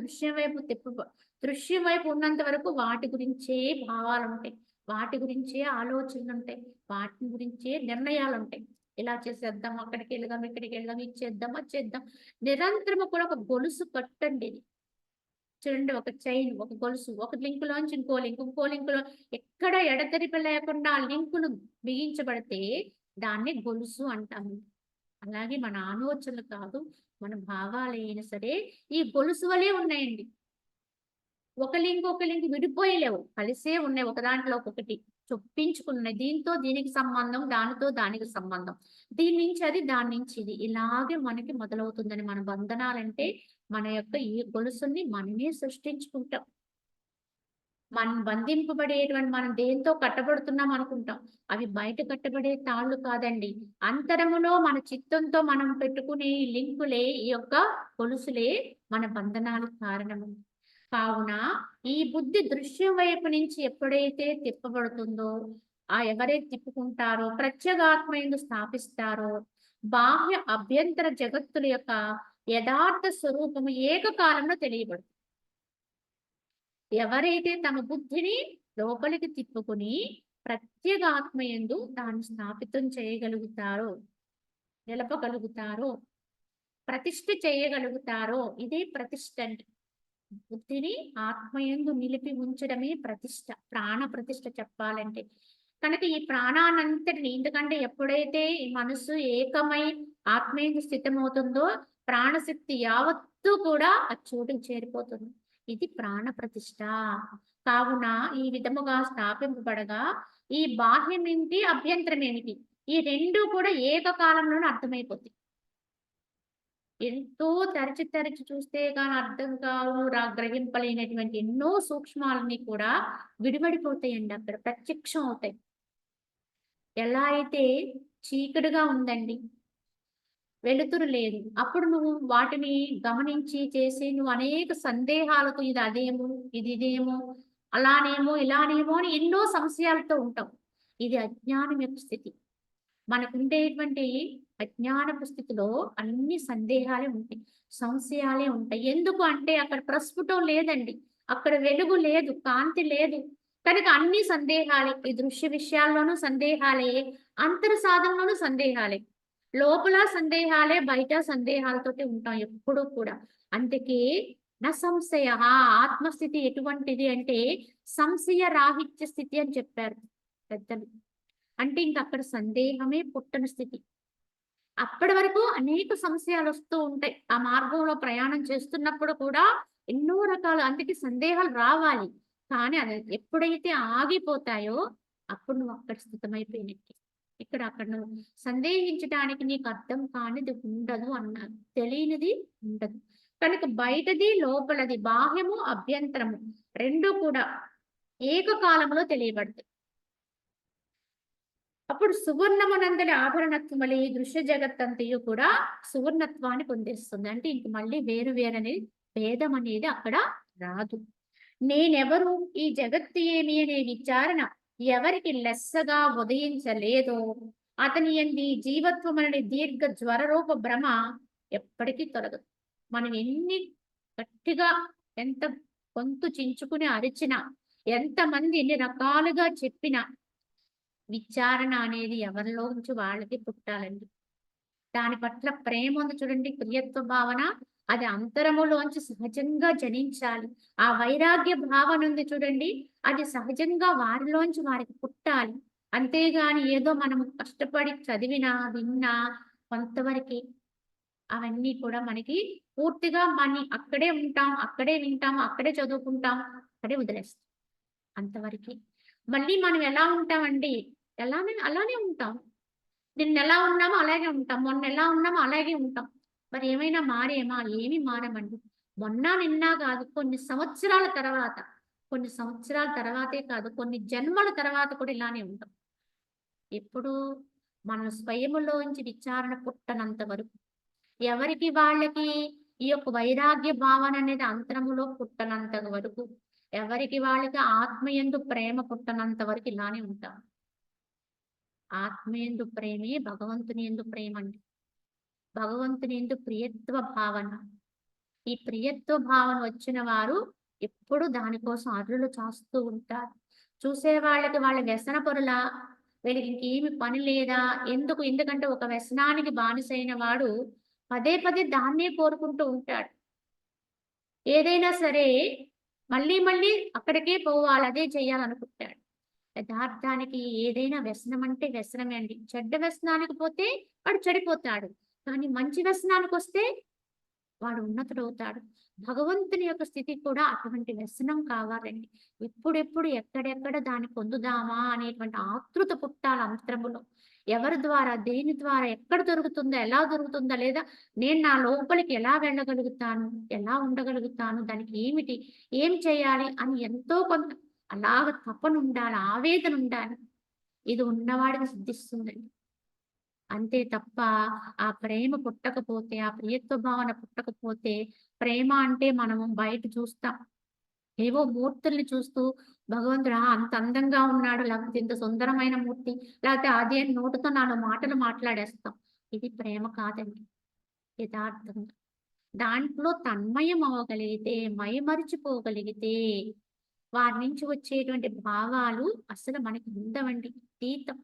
దృశ్యం వైపు ఉన్నంత వరకు వాటి గురించే భావాలుంటాయి. వాటి గురించే ఆలోచనలుంటాయి. వాటి గురించే నిర్ణయాలుంటాయి. ఇలా చేసేద్దాం, అక్కడికి వెళ్దాం, ఇక్కడికి వెళ్దాం, ఇది చేద్దాం, అది చేద్దాం. నిరంతరము కూడా ఒక గొలుసు కట్టండి ఇది. చూడండి, ఒక చైన్, ఒక గొలుసు, ఒక లింకులోంచి ఇంకో లింక్, ఇంకో లింకులో ఎక్కడ ఎడతెరిపి లేకుండా ఆ లింకులు బిగించబడితే దాన్ని గొలుసు అంటాము. అలాగే మన ఆలోచనలు కాదు, మన భావాలైనా సరే ఈ గొలుసు వలే ఉన్నాయండి. ఒక లింక్ విడిపోయలేవు, కలిసే ఉన్నాయి. ఒక దాంట్లో ఒక్కొక్కటి చొప్పించుకున్నాయి. దీంతో దీనికి సంబంధం, దానితో దానికి సంబంధం, దీని నుంచి అది, దాని నుంచి ఇది, ఇలాగే మనకి మొదలవుతుందని మన బంధనాలంటే మన యొక్క ఈ గొలుసుని మనమే సృష్టించుకుంటాం. మనం బంధింపబడేటువంటి మనం దేంతో కట్టబడుతున్నాం అనుకుంటాం. అవి బయట కట్టబడే తాళ్ళు కాదండి. అంతరములో మన చిత్తంతో మనం పెట్టుకునే ఈ లింకులే, ఈ యొక్క గొలుసులే మన బంధనాలకు కారణము. కావున ఈ బుద్ధి దృశ్యం వైపు నుంచి ఎప్పుడైతే తిప్పబడుతుందో, ఎవరైతే తిప్పుకుంటారో, ప్రత్యేగాత్మయందు స్థాపిస్తారో, బాహ్య అభ్యంతర జగత్తుల యొక్క యథార్థ స్వరూపము ఏకకాలంలో తెలియబడుతుంది. ఎవరైతే తమ బుద్ధిని లోపలికి తిప్పుకొని ప్రత్యేగాత్మయందు దాన్ని స్థాపితం చేయగలుగుతారో, నిలపగలుగుతారో, ప్రతిష్ఠ చేయగలుగుతారో, ఇదే ప్రతిష్ఠ అంటే. బుద్ధిని ఆత్మయందు నిలిపి ఉంచడమే ప్రతిష్ఠ, ప్రాణ ప్రతిష్ఠ చెప్పాలంటే. కనుక ఈ ప్రాణానంతటిని, ఎందుకంటే ఎప్పుడైతే ఈ మనస్సు ఏకమై ఆత్మయందు స్థితమవుతుందో ప్రాణశక్తి యావత్తు కూడా ఆ చోటుకు చేరిపోతుంది. ఇది ప్రాణ ప్రతిష్ఠ. కావున ఈ విధముగా స్థాపింపబడగా ఈ బాహ్యం ఏమిటి, అభ్యంతరం ఏమిటి, ఈ రెండు కూడా ఏకకాలంలోనే అర్థమైపోతాయి. ఎంతో తరచి తరచి చూస్తే గాని అర్థం కావు, గ్రహింపలేనటువంటి ఎన్నో సూక్ష్మాలని కూడా విడివడిపోతాయండి, అక్కడ ప్రత్యక్షం అవుతాయి. ఎలా అయితే చీకటిగా ఉందండి, వెలుతురు లేదు, అప్పుడు నువ్వు వాటిని గమనించి చేసి నువ్వు అనేక సందేహాలకు ఇది అదేమో, ఇది ఇదేమో, అలానేమో ఇలానేమో అని ఎన్నో సంశయాలతో ఉంటాం. ఇది అజ్ఞానం యొక్క స్థితి. మనకుండేటువంటి అజ్ఞానపు స్థితిలో అన్ని సందేహాలే ఉంటాయి, సంశయాలే ఉంటాయి. ఎందుకు అంటే అక్కడ ప్రస్ఫుటం లేదండి, అక్కడ వెలుగు లేదు, కాంతి లేదు. కనుక అన్ని సందేహాలే. ఈ దృశ్య విషయాల్లోనూ సందేహాలే, అంతర సాధనలోనూ సందేహాలే. లోపల సందేహాలే, బయట సందేహాలతోటి ఉంటాం ఎప్పుడూ కూడా. అందుకే నా సంశయ ఆత్మస్థితి ఎటువంటిది అంటే సంశయ రాహిత్య స్థితి అని చెప్పారు పెద్దలు. అంటే ఇంక అక్కడ సందేహమే పుట్టని స్థితి. అప్పటి వరకు అనేక సంశయాలు వస్తూ ఉంటాయి. ఆ మార్గంలో ప్రయాణం చేస్తున్నప్పుడు కూడా ఎన్నో రకాల, అందుకే సందేహాలు రావాలి. కానీ అది ఎప్పుడైతే ఆగిపోతాయో అప్పుడు నువ్వు అక్కడ స్థితమైపోయినట్టే. ఇక్కడ అక్కడ నువ్వు సందేహించడానికి నీకు అర్థం కానిది ఉండదు అన్నారు. తెలియనిది ఉండదు. కనుక బయటది లోపలది, బాహ్యము అభ్యంతరము రెండు కూడా ఏకకాలంలో తెలియబడతాయి. అప్పుడు సువర్ణమునందలి ఆభరణత్వమలి దృశ్య జగత్తంతయు కూడా సువర్ణత్వాన్ని పొందేస్తుంది. అంటే ఇంక మళ్ళీ వేరు వేరని భేదం అనేది అక్కడ రాదు. నేనెవరు, ఈ జగత్తు ఏమి అనే విచారణ ఎవరికి లెస్సగా ఉదయించలేదో అతని యందు జీవత్వం అనే దీర్ఘ జ్వరరూప భ్రమ ఎప్పటికీ తొలగదు. మనం ఎన్ని గట్టిగా, ఎంత గొంతు చించుకుని అరిచినా, ఎంతమంది ఎన్ని రకాలుగా చెప్పినా విచారణ అనేది ఎవరిలోంచి వాళ్ళకి పుట్టాలండి. దాని పట్ల ప్రేమ ఉంది చూడండి, ప్రియత్వ భావన, అది అంతరములోంచి సహజంగా జనించాలి. ఆ వైరాగ్య భావన ఉంది చూడండి, అది సహజంగా వారిలోంచి వారికి పుట్టాలి. అంతేగాని ఏదో మనం కష్టపడి చదివినా విన్నా కొంతవరకే. అవన్నీ కూడా మనకి పూర్తిగా అక్కడే ఉంటాం, అక్కడే వింటాం, అక్కడే చదువుకుంటాం, అక్కడే వదిలేస్తాం, అంతవరకే. మళ్ళీ మనం ఎలా ఉంటామండి, అలానే ఉంటాం. నిన్న ఎలా ఉన్నామో అలాగే ఉంటాం, మొన్న ఎలా ఉన్నామో అలాగే ఉంటాం. మరి ఏమైనా మారామా? ఏమి మారమండి. మొన్న నిన్న కాదు, కొన్ని సంవత్సరాల తర్వాత, కొన్ని సంవత్సరాల తర్వాతే కాదు, కొన్ని జన్మల తర్వాత కూడా ఇలానే ఉంటాం. ఎప్పుడు మన స్వయములోంచి విచారణ పుట్టనంత వరకు, ఎవరికి వాళ్ళకి ఈ యొక్క వైరాగ్య భావన అనేది అంతరములో పుట్టనంత వరకు, ఎవరికి వాళ్ళకి ఆత్మయందు ప్రేమ పుట్టనంత వరకు ఇలానే ఉంటాం. ఆత్మయందు ప్రేమే భగవంతుని యందు ప్రేమ అండి. భగవంతుని యందు ప్రియత్వ భావన. ఈ ప్రియత్వ భావన వచ్చిన వారు ఎప్పుడు దానికోసం అరులు చాస్తూ ఉంటారు. చూసే వాళ్ళకి వాళ్ళ వ్యసన పరుల, వీళ్ళకి ఇంకేమి పని లేదా, ఎందుకు, ఎందుకంటే ఒక వ్యసనానికి బానిసైన వాడు పదే పదే దాన్నే కోరుకుంటూ ఉంటాడు. ఏదైనా సరే మళ్ళీ మళ్ళీ అక్కడికే పోవాలి, అదే చేయాలనుకుంటాడు. యథార్థానికి ఏదైనా వ్యసనం అంటే వ్యసనమే అండి. చెడ్డ వ్యసనానికి పోతే వాడు చెడిపోతాడు. కానీ మంచి వ్యసనానికొస్తే వాడు ఉన్నతుడవుతాడు. భగవంతుని యొక్క స్థితి కూడా అటువంటి వ్యసనం కావాలండి. ఎప్పుడెప్పుడు ఎక్కడెక్కడ దాన్ని పొందుదామా అనేటువంటి ఆతృత పుట్టాలి అంతరములో. ఎవరి ద్వారా, దేని ద్వారా, ఎక్కడ దొరుకుతుందా, ఎలా దొరుకుతుందా, లేదా నేను నా లోపలికి ఎలా వెళ్ళగలుగుతాను, ఎలా ఉండగలుగుతాను, దానికి ఏమిటి, ఏం చేయాలి అని ఎంతో కొంత అలాగ తపన ఉండాలి, ఆవేదన ఉండాలి. ఇది ఉన్నవాడికి సిద్ధిస్తుందండి. అంతే తప్ప ఆ ప్రేమ పుట్టకపోతే, ఆ ప్రియత్వ భావన పుట్టకపోతే, ప్రేమ అంటే మనము బయట చూస్తాం. ఏవో మూర్తుల్ని చూస్తూ భగవంతుడా అంత అందంగా ఉన్నాడు, లేకపోతే ఇంత సుందరమైన మూర్తి, లేకపోతే అదే నోటితో 4 మాటలు మాట్లాడేస్తాం. ఇది ప్రేమ కాదండి యథార్థంగా. దాంట్లో తన్మయం అవ్వగలిగితే, మైమరిచిపోగలిగితే, వారి నుంచి వచ్చేటువంటి భావాలు అసలు మనకి ఉండవండి. అతీతం.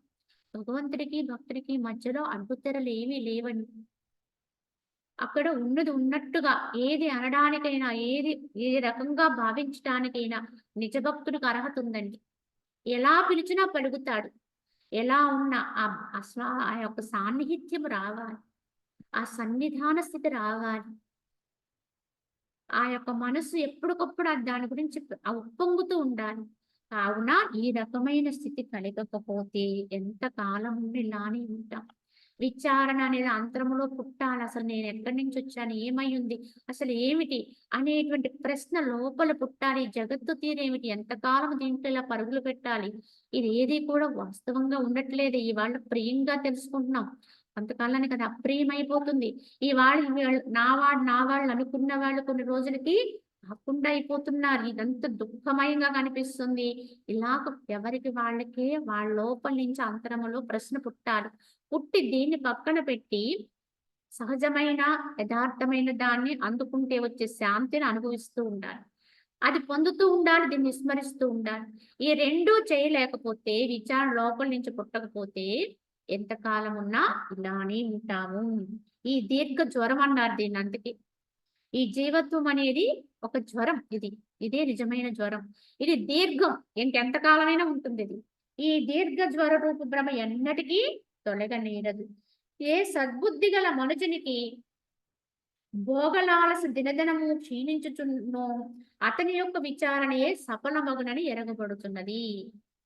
భగవంతుడికి, భక్తుడికి మధ్యలో అడ్డుతెరలేమీ లేవండి. అక్కడ ఉన్నది ఉన్నట్టుగా ఏది అనడానికైనా, ఏ రకంగా భావించటానికైనా నిజ భక్తుడికి అర్హత ఉందండి. ఎలా పిలిచినా పలుకుతాడు. ఎలా ఉన్నా ఆ యొక్క సాన్నిహిత్యం రావాలి. ఆ సన్నిధాన స్థితి రావాలి. ఆ యొక్క మనస్సు ఎప్పటికప్పుడు దాని గురించి ఉప్పొంగుతూ ఉండాలి. కావున ఈ రకమైన స్థితి కలగకపోతే ఎంత కాలం ఉండి ఇలానే ఉంటాం. విచారణ అనేది అంతరములో పుట్టాలి. అసలు నేను ఎక్కడి నుంచి వచ్చాను? ఏమయ్యుంది? అసలు ఏమిటి? అనేటువంటి ప్రశ్న లోపల పుట్టాలి. జగత్తు తీరేమిటి? ఎంతకాలం దీంట్లో ఇలా పరుగులు పెట్టాలి? ఇది ఏది కూడా వాస్తవంగా ఉండట్లేదు. ఇవాళ ప్రియంగా తెలుసుకుంటున్నాం. కొంతకాలానికి అది అప్రియమైపోతుంది. నా వాళ్ళు అనుకున్న వాళ్ళు కొన్ని రోజులకి కాకుండా అయిపోతున్నారు. ఇదంతా దుఃఖమయంగా కనిపిస్తుంది. ఇలాగ ఎవరికి వాళ్ళకే వాళ్ళ లోపల నుంచి అంతరములో ప్రశ్న పుట్టాలి. పుట్టి దీన్ని పక్కన పెట్టి సహజమైన, యథార్థమైన దాన్ని అందుకుంటే వచ్చే శాంతిని అనుభవిస్తూ ఉండాలి. అది పొందుతూ ఉండాలి. దీన్ని విస్మరిస్తూ ఉండాలి. ఈ 2 చేయలేకపోతే, విచారణ లోపల నుంచి పుట్టకపోతే ఎంతకాలం ఉన్నా ఇలానే ఉంటాము. ఈ దీర్ఘ జ్వరం అన్నారు దీన్ని అందుకే. ఈ జీవత్వం అనేది ఒక జ్వరం ఇది. ఇదే నిజమైన జ్వరం. ఇది దీర్ఘం. ఇంకెంత కాలమైనా ఉంటుందిది. ఈ దీర్ఘ జ్వర రూప భ్రమ ఎన్నటికీ తొలగనేరదు. ఏ సద్బుద్ధి గల మనుజునికి భోగలాలస దినదినము క్షీణించుచున్నో అతని యొక్క విచారణయే సఫలమగునని ఎరగబడుతున్నది.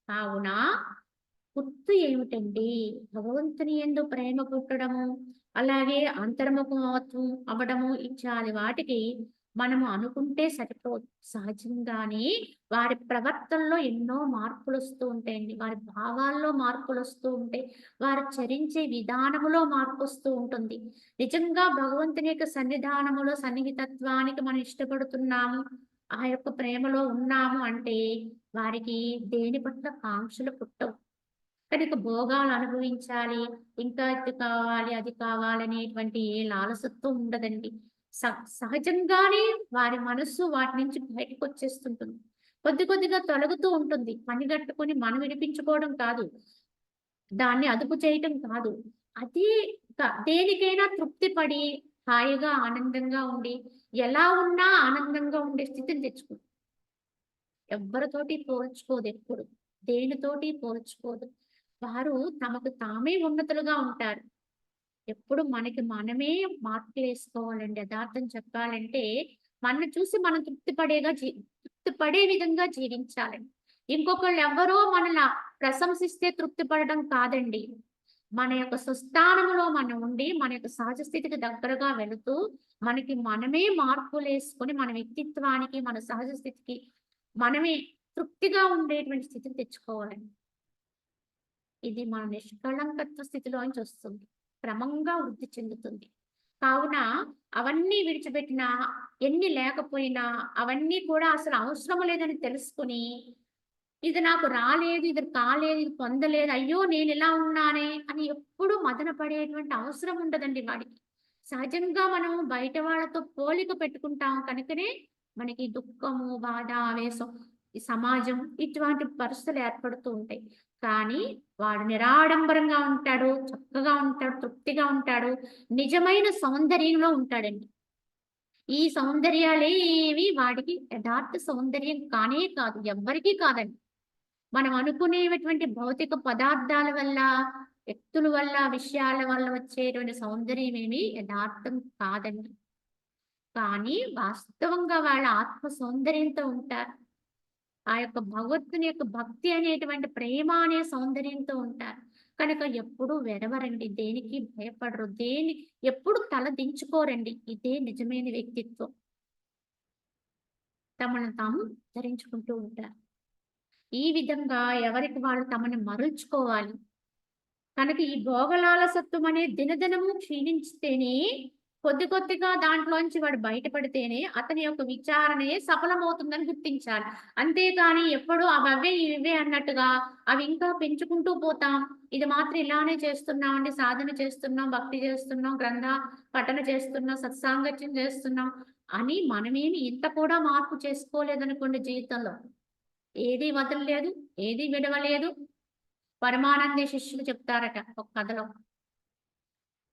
కావున గుర్తు ఏమిటండి? భగవంతుని యందు ప్రేమ పుట్టడము, అలాగే అంతర్ముఖమత్వం అవ్వడము ఇత్యాది వాటికి మనము అనుకుంటే సరిపోదు. సహజంగానే వారి ప్రవర్తనలో ఎన్నో మార్పులొస్తూ ఉంటాయండి. వారి భావాల్లో మార్పులొస్తూ ఉంటాయి. వారు చరించే విధానములో మార్పొస్తూ ఉంటుంది. నిజంగా భగవంతుని యొక్క సన్నిధానములో సన్నిహితత్వానికి మనం ఇష్టపడుతున్నాము. ఆ యొక్క ప్రేమలో ఉన్నాము అంటే వారికి దేని పట్ల కాంక్షలు పుట్టవు. కనుక భోగాలు అనుభవించాలి, ఇంకా ఇది కావాలి, అది కావాలనేటువంటి ఏ లాలసత్వం ఉండదండి. సహజంగానే వారి మనస్సు వాటి నుంచి బయటకొచ్చేస్తుంటుంది. కొద్ది కొద్దిగా తొలగుతూ ఉంటుంది. పనిగట్టుకొని మనం విడిపించుకోవడం కాదు. దాన్ని అదుపు చేయటం కాదు. అది దేనికైనా తృప్తి పడి, హాయిగా, ఆనందంగా ఉండి, ఎలా ఉన్నా ఆనందంగా ఉండే స్థితిని తెచ్చుకుంది. ఎవ్వరితోటి పోల్చుకోదెప్పుడు. దేనితోటి పోల్చుకోదు. వారు తమకు తామే ఉన్నతులుగా ఉంటారు. ఎప్పుడు మనకి మనమే మార్కులేసుకోవాలండి. యదార్థం చెప్పాలంటే, మనల్ని చూసి మనం తృప్తి పడే విధంగా జీవించాలండి. ఇంకొకళ్ళెవ్వరో మనల ప్రశంసిస్తే తృప్తి పడడం కాదండి. మన యొక్క స్వస్థానంలో మనం ఉండి, మన యొక్క సహజ స్థితికి దగ్గరగా వెళుతూ, మనకి మనమే మార్పులేసుకొని, మన వ్యక్తిత్వానికి, మన సహజ స్థితికి మనమే తృప్తిగా ఉండేటువంటి స్థితిని తెచ్చుకోవాలండి. ఇది మన నిష్కళంకత్వ స్థితిలోంచి వస్తుంది. క్రమంగా వృద్ధి చెందుతుంది. కావున అవన్నీ విడిచిపెట్టినా, ఎన్ని లేకపోయినా, అవన్నీ కూడా అసలు అవసరం లేదని తెలుసుకొని, ఇది నాకు రాలేదు, ఇది కాలేదు, ఇది పొందలేదు, అయ్యో! నేనిలా ఉన్నానే అని ఎప్పుడూ మదన పడేటువంటి అవసరం ఉండదండి వాడికి. సహజంగా మనం బయట వాళ్ళతో పోలిక పెట్టుకుంటాం కనుకనే మనకి దుఃఖము, బాధ, ఆవేశం, ఈ సమాజం ఇటువంటి పరిస్థితులు ఏర్పడుతూ ఉంటాయి. కానీ వాడు నిరాడంబరంగా ఉంటాడు, చక్కగా ఉంటాడు, తృప్తిగా ఉంటాడు. నిజమైన సౌందర్యంలో ఉంటాడండి. ఈ సౌందర్యాలేవి వాడికి యథార్థ సౌందర్యం కానే కాదు. ఎవ్వరికీ కాదండి. మనం అనుకునేటువంటి భౌతిక పదార్థాల వల్ల, వ్యక్తుల వల్ల, విషయాల వల్ల వచ్చేటువంటి సౌందర్యమేమి యథార్థం కాదండి. కానీ వాస్తవంగా వాళ్ళ ఆత్మ సౌందర్యంతో ఉంటారు. ఆ యొక్క భగవంతుని యొక్క భక్తి అనేటువంటి ప్రేమ అనే సౌందర్యంతో ఉంటారు. కనుక ఎప్పుడూ వెరవరండి. దేనికి భయపడరు. ఎప్పుడు తల దించుకోరండి. ఇదే నిజమైన వ్యక్తిత్వం. తమను తాము ధరించుకుంటూ ఉంటారు. ఈ విధంగా ఎవరికి వాళ్ళు తమని మరల్చుకోవాలి. కనుక ఈ భోగలాలసత్వం అనేది దినదినము క్షీణించితేనే, కొద్ది కొద్దిగా దాంట్లోంచి వాడు బయటపడితేనే అతని యొక్క విచారణయే సఫలమవుతుందని గుర్తించాలి. అంతేకాని ఎప్పుడూ అవవ్వే ఇవే అన్నట్టుగా అవి ఇంకా పెంచుకుంటూ పోతాం. ఇది మాత్రం ఇలానే చేస్తున్నామండి, సాధన చేస్తున్నాం, భక్తి చేస్తున్నాం, గ్రంథ పఠన చేస్తున్నాం, సత్సాంగత్యం చేస్తున్నాం అని మనమేమి ఇంత కూడా మార్పు చేసుకోలేదనుకోండి జీవితంలో. ఏది వదలలేదు, ఏది విడవలేదు. పరమానంద శిష్యులు చెప్తారట ఒక కథలో.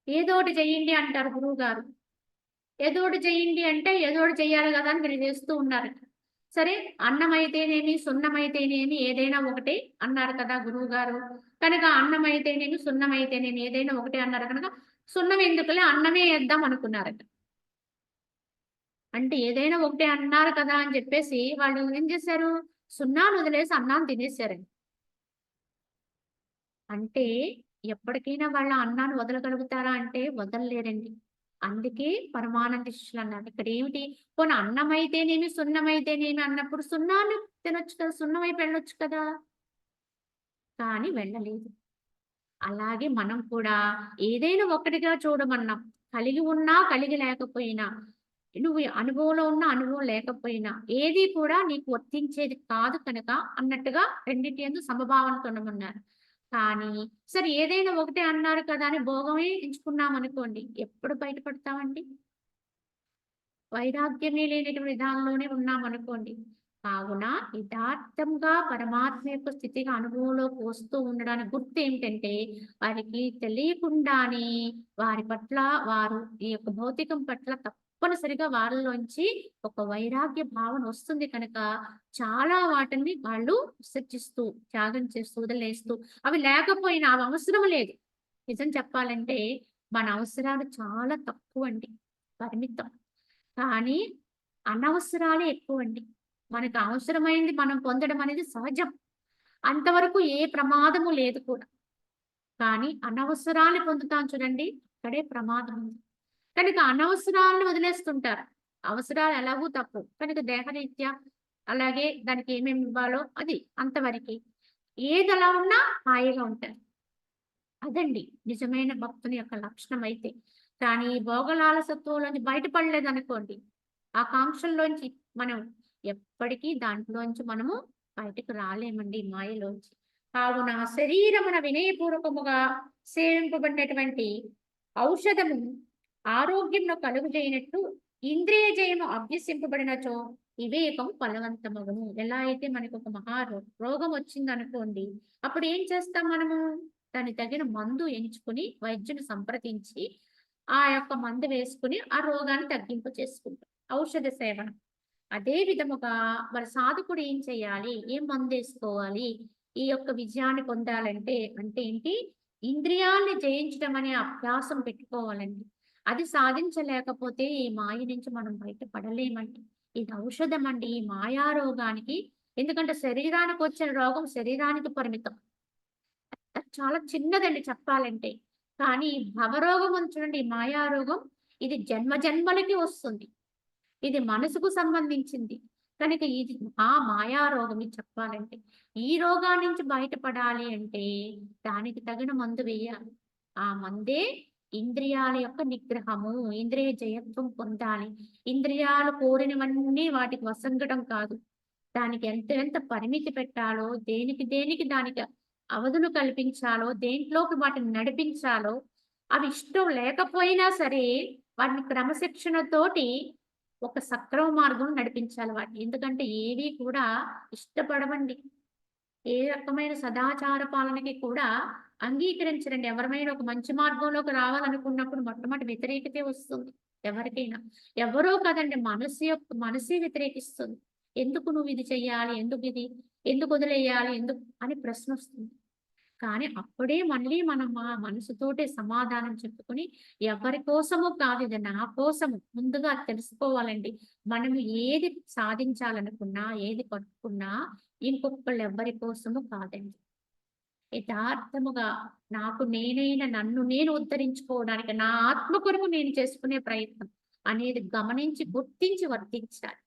ఏదోటి చెయ్యండి అంటారు గురువుగారు. ఏదోటి చెయ్యండి అంటే ఏదోటి చెయ్యాలి గదా అని మీరు చేస్తూ ఉన్నారట. సరే అన్నమైతేనేమి, సున్నమైతేనేమి ఏదైనా ఒకటే అన్నారు కదా గురువుగారు. కనుక అన్నమైతేనేమి, సున్నమైతేనేమి ఏదైనా ఒకటే అన్నారు కనుక సున్నం ఎందుకులే అన్నమే ఏద్దాం అనుకున్నారట. అంటే ఏదైనా ఒకటే అన్నారు కదా అని చెప్పేసి వాళ్ళు ఏం చేశారు? సున్నాను వదిలేసి అన్నాన్ని తినేసారండి. అంటే ఎప్పటికైనా వాళ్ళ అన్నాన్ని వదలగలుగుతారా అంటే వదలలేరండి. అందుకే పరమానంద శిష్యులన్నారు. ఇక్కడేమిటి పోనీ అన్నమైతేనేమి, సున్నమైతేనేమి అన్నప్పుడు సున్నాన్ని తినొచ్చు కదా! సున్నం వైపు వెళ్ళొచ్చు కదా! కానీ వెళ్ళలేదు. అలాగే మనం కూడా ఏదైనా ఒక్కటిగా చూడమన్నాం. కలిగి ఉన్నా, కలిగి లేకపోయినా, నువ్వు అనుభవంలో ఉన్న, అనుభవం లేకపోయినా, ఏది కూడా నీకు వర్తించేది కాదు కనుక అన్నట్టుగా రెండిటి యందు సమభావనతో ఉండమన్నారు. కానీ సరే ఏదైనా ఒకటే అన్నారు కదా అని భోగమే ఎంచుకున్నామనుకోండి, ఎప్పుడు బయటపడతామండి? వైరాగ్యమే లేనటువంటి విధానంలోనే ఉన్నామనుకోండి. కావున యథార్థంగా పరమాత్మ యొక్క స్థితిగా అనుభవంలోకి వస్తూ ఉండడానికి గుర్తేమిటంటే, వారికి తెలియకుండానే వారి పట్ల వారు ఈ యొక్క భౌతికం పట్ల తప్పనిసరిగా వారిలోంచి ఒక వైరాగ్య భావన వస్తుంది కనుక, చాలా వాటిని వాళ్ళు విసర్జిస్తూ, త్యాగం చేస్తూ, వదిలేస్తూ, అవి లేకపోయినా అవి అవసరం లేదు. నిజం చెప్పాలంటే, మన అవసరాలు చాలా తక్కువండి. పరిమితం. కానీ అనవసరాలే ఎక్కువండి. మనకు అవసరమైంది మనం పొందడం అనేది సహజం. అంతవరకు ఏ ప్రమాదము లేదు కూడా. కానీ అనవసరాలు పొందుతాం చూడండి, అక్కడే ప్రమాదం ఉంది. కనుక అనవసరాలను వదిలేస్తుంటారు. అవసరాలు ఎలాగూ తప్పవు. కనుక దేహరీత్యా అలాగే దానికి ఏమేమి ఇవ్వాలో అది అంతవరకే. ఏదెలా ఉన్నా హాయిగా ఉంటారు. అదండి నిజమైన భక్తుని యొక్క లక్షణం అయితే. కానీ భోగలాలసత్వంలోంచి బయటపడలేదనుకోండి, ఆ కాంక్షల్లోంచి మనం ఎప్పటికీ దాంట్లోంచి మనము బయటకు రాలేమండి మాయలోంచి. కావున శరీరమున వినయపూర్వకముగా సేవింపబడినటువంటి ఔషధము ఆరోగ్యంను కలుగజేయనట్టు ఇంద్రియ జయము అభ్యసింపబడినచో వివేకం ఫలవంతమగును. ఎలా అయితే మనకు ఒక రోగం వచ్చిందనుకోండి, అప్పుడు ఏం చేస్తాం మనము? దానికి తగిన మందు ఎంచుకొని వైద్యుని సంప్రదించి, ఆ యొక్క మందు వేసుకొని ఆ రోగాన్ని తగ్గింపు చేసుకుంటాం. ఔషధ సేవన. అదే విధముగా మరి సాధకుడు ఏం చేయాలి? ఏం మందేసుకోవాలి? ఈ యొక్క విజయాన్ని పొందాలంటే అంటే ఏంటి? ఇంద్రియాల్ని జయించడం అనే అభ్యాసం పెట్టుకోవాలండి. అది సాధించలేకపోతే ఈ మాయ నుంచి మనం బయటపడలేమండి. ఇది ఔషధమండి ఈ మాయా రోగానికి. ఎందుకంటే శరీరానికొచ్చిన రోగం శరీరానికి పరిమితం. అది చాలా చిన్నదండి చెప్పాలంటే. కానీ భవరోగం ఉంది చూడండి, ఈ మాయారోగం ఇది జన్మ జన్మలకి వస్తుంది. ఇది మనసుకు సంబంధించింది. కనుక ఇది మాయారోగం ఇది చెప్పాలంటే. ఈ రోగాన్నించి నుంచి బయటపడాలి అంటే దానికి తగిన మందు వేయాలి. ఆ మందే ఇంద్రియాల యొక్క నిగ్రహము. ఇంద్రియ జయత్వం పొందాలి. ఇంద్రియాలు కోరినవన్నీ వాటికి వసంగడం కాదు. దానికి ఎంత పరిమితి పెట్టాలో, దేనికి దేనికి దానికి అవధులు కల్పించాలో, దేంట్లోకి వాటిని నడిపించాలో, అవి ఇష్టం లేకపోయినా సరే, వాటిని క్రమశిక్షణతోటి ఒక సక్రమ మార్గంలో నడిపించాలి వాటిని. ఎందుకంటే ఏవి కూడా ఇష్టపడవండి. ఏ రకమైన సదాచార పాలనకి కూడా అంగీకరించరండి. ఎవరమైనా ఒక మంచి మార్గంలోకి రావాలనుకున్నప్పుడు మొట్టమొదటి వ్యతిరేకతే వస్తుంది ఎవరికైనా. ఎవరో కాదండి మనసే వ్యతిరేకిస్తుంది. ఎందుకు నువ్వు ఇది చెయ్యాలి? ఎందుకిది? ఎందుకు వదిలేయాలి? ఎందుకు అని ప్రశ్నొస్తుంది. కానీ అప్పుడే మళ్ళీ మనం మనసుతోటే సమాధానం చెప్పుకొని ఎవరి కోసమో కాదు ఇది నా కోసము ముందుగా తెలుసుకోవాలండి. మనము ఏది సాధించాలనుకున్నా, ఏది పట్టుకున్నా ఇంకొకళ్ళు ఎవ్వరి కోసము కాదండి. యథార్థముగా నాకు నేనైన నన్ను నేను ఉద్ధరించుకోవడానికి నా ఆత్మ కొరకు నేను చేసుకునే ప్రయత్నం అనేది గమనించి, గుర్తించి వర్తించాలి.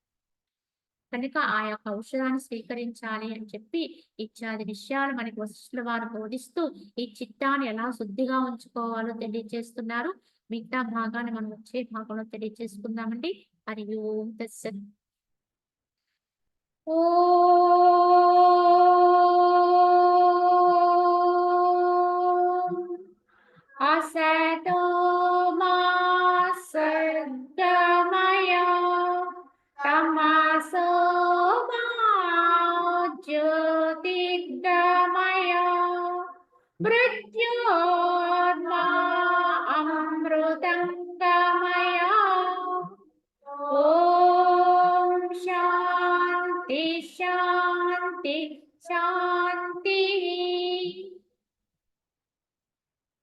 కనుక ఆ యొక్క ఔషధాన్ని స్వీకరించాలి అని చెప్పి ఇత్యాది విషయాలు మనకి వశిష్ఠుల వారు బోధిస్తూ ఈ చిత్తాన్ని ఎలా శుద్ధిగా ఉంచుకోవాలో తెలియజేస్తున్నారు. మిగతా భాగాన్ని మనం వచ్చే భాగంలో తెలియజేసుకుందామండి. హరి ఓం తత్సత్. असतो मा सद्गमय तमसो मा ज्योतिर्गमय मृत्योर्मा अमृतङ्गमय ॐ शान्ति शान्ति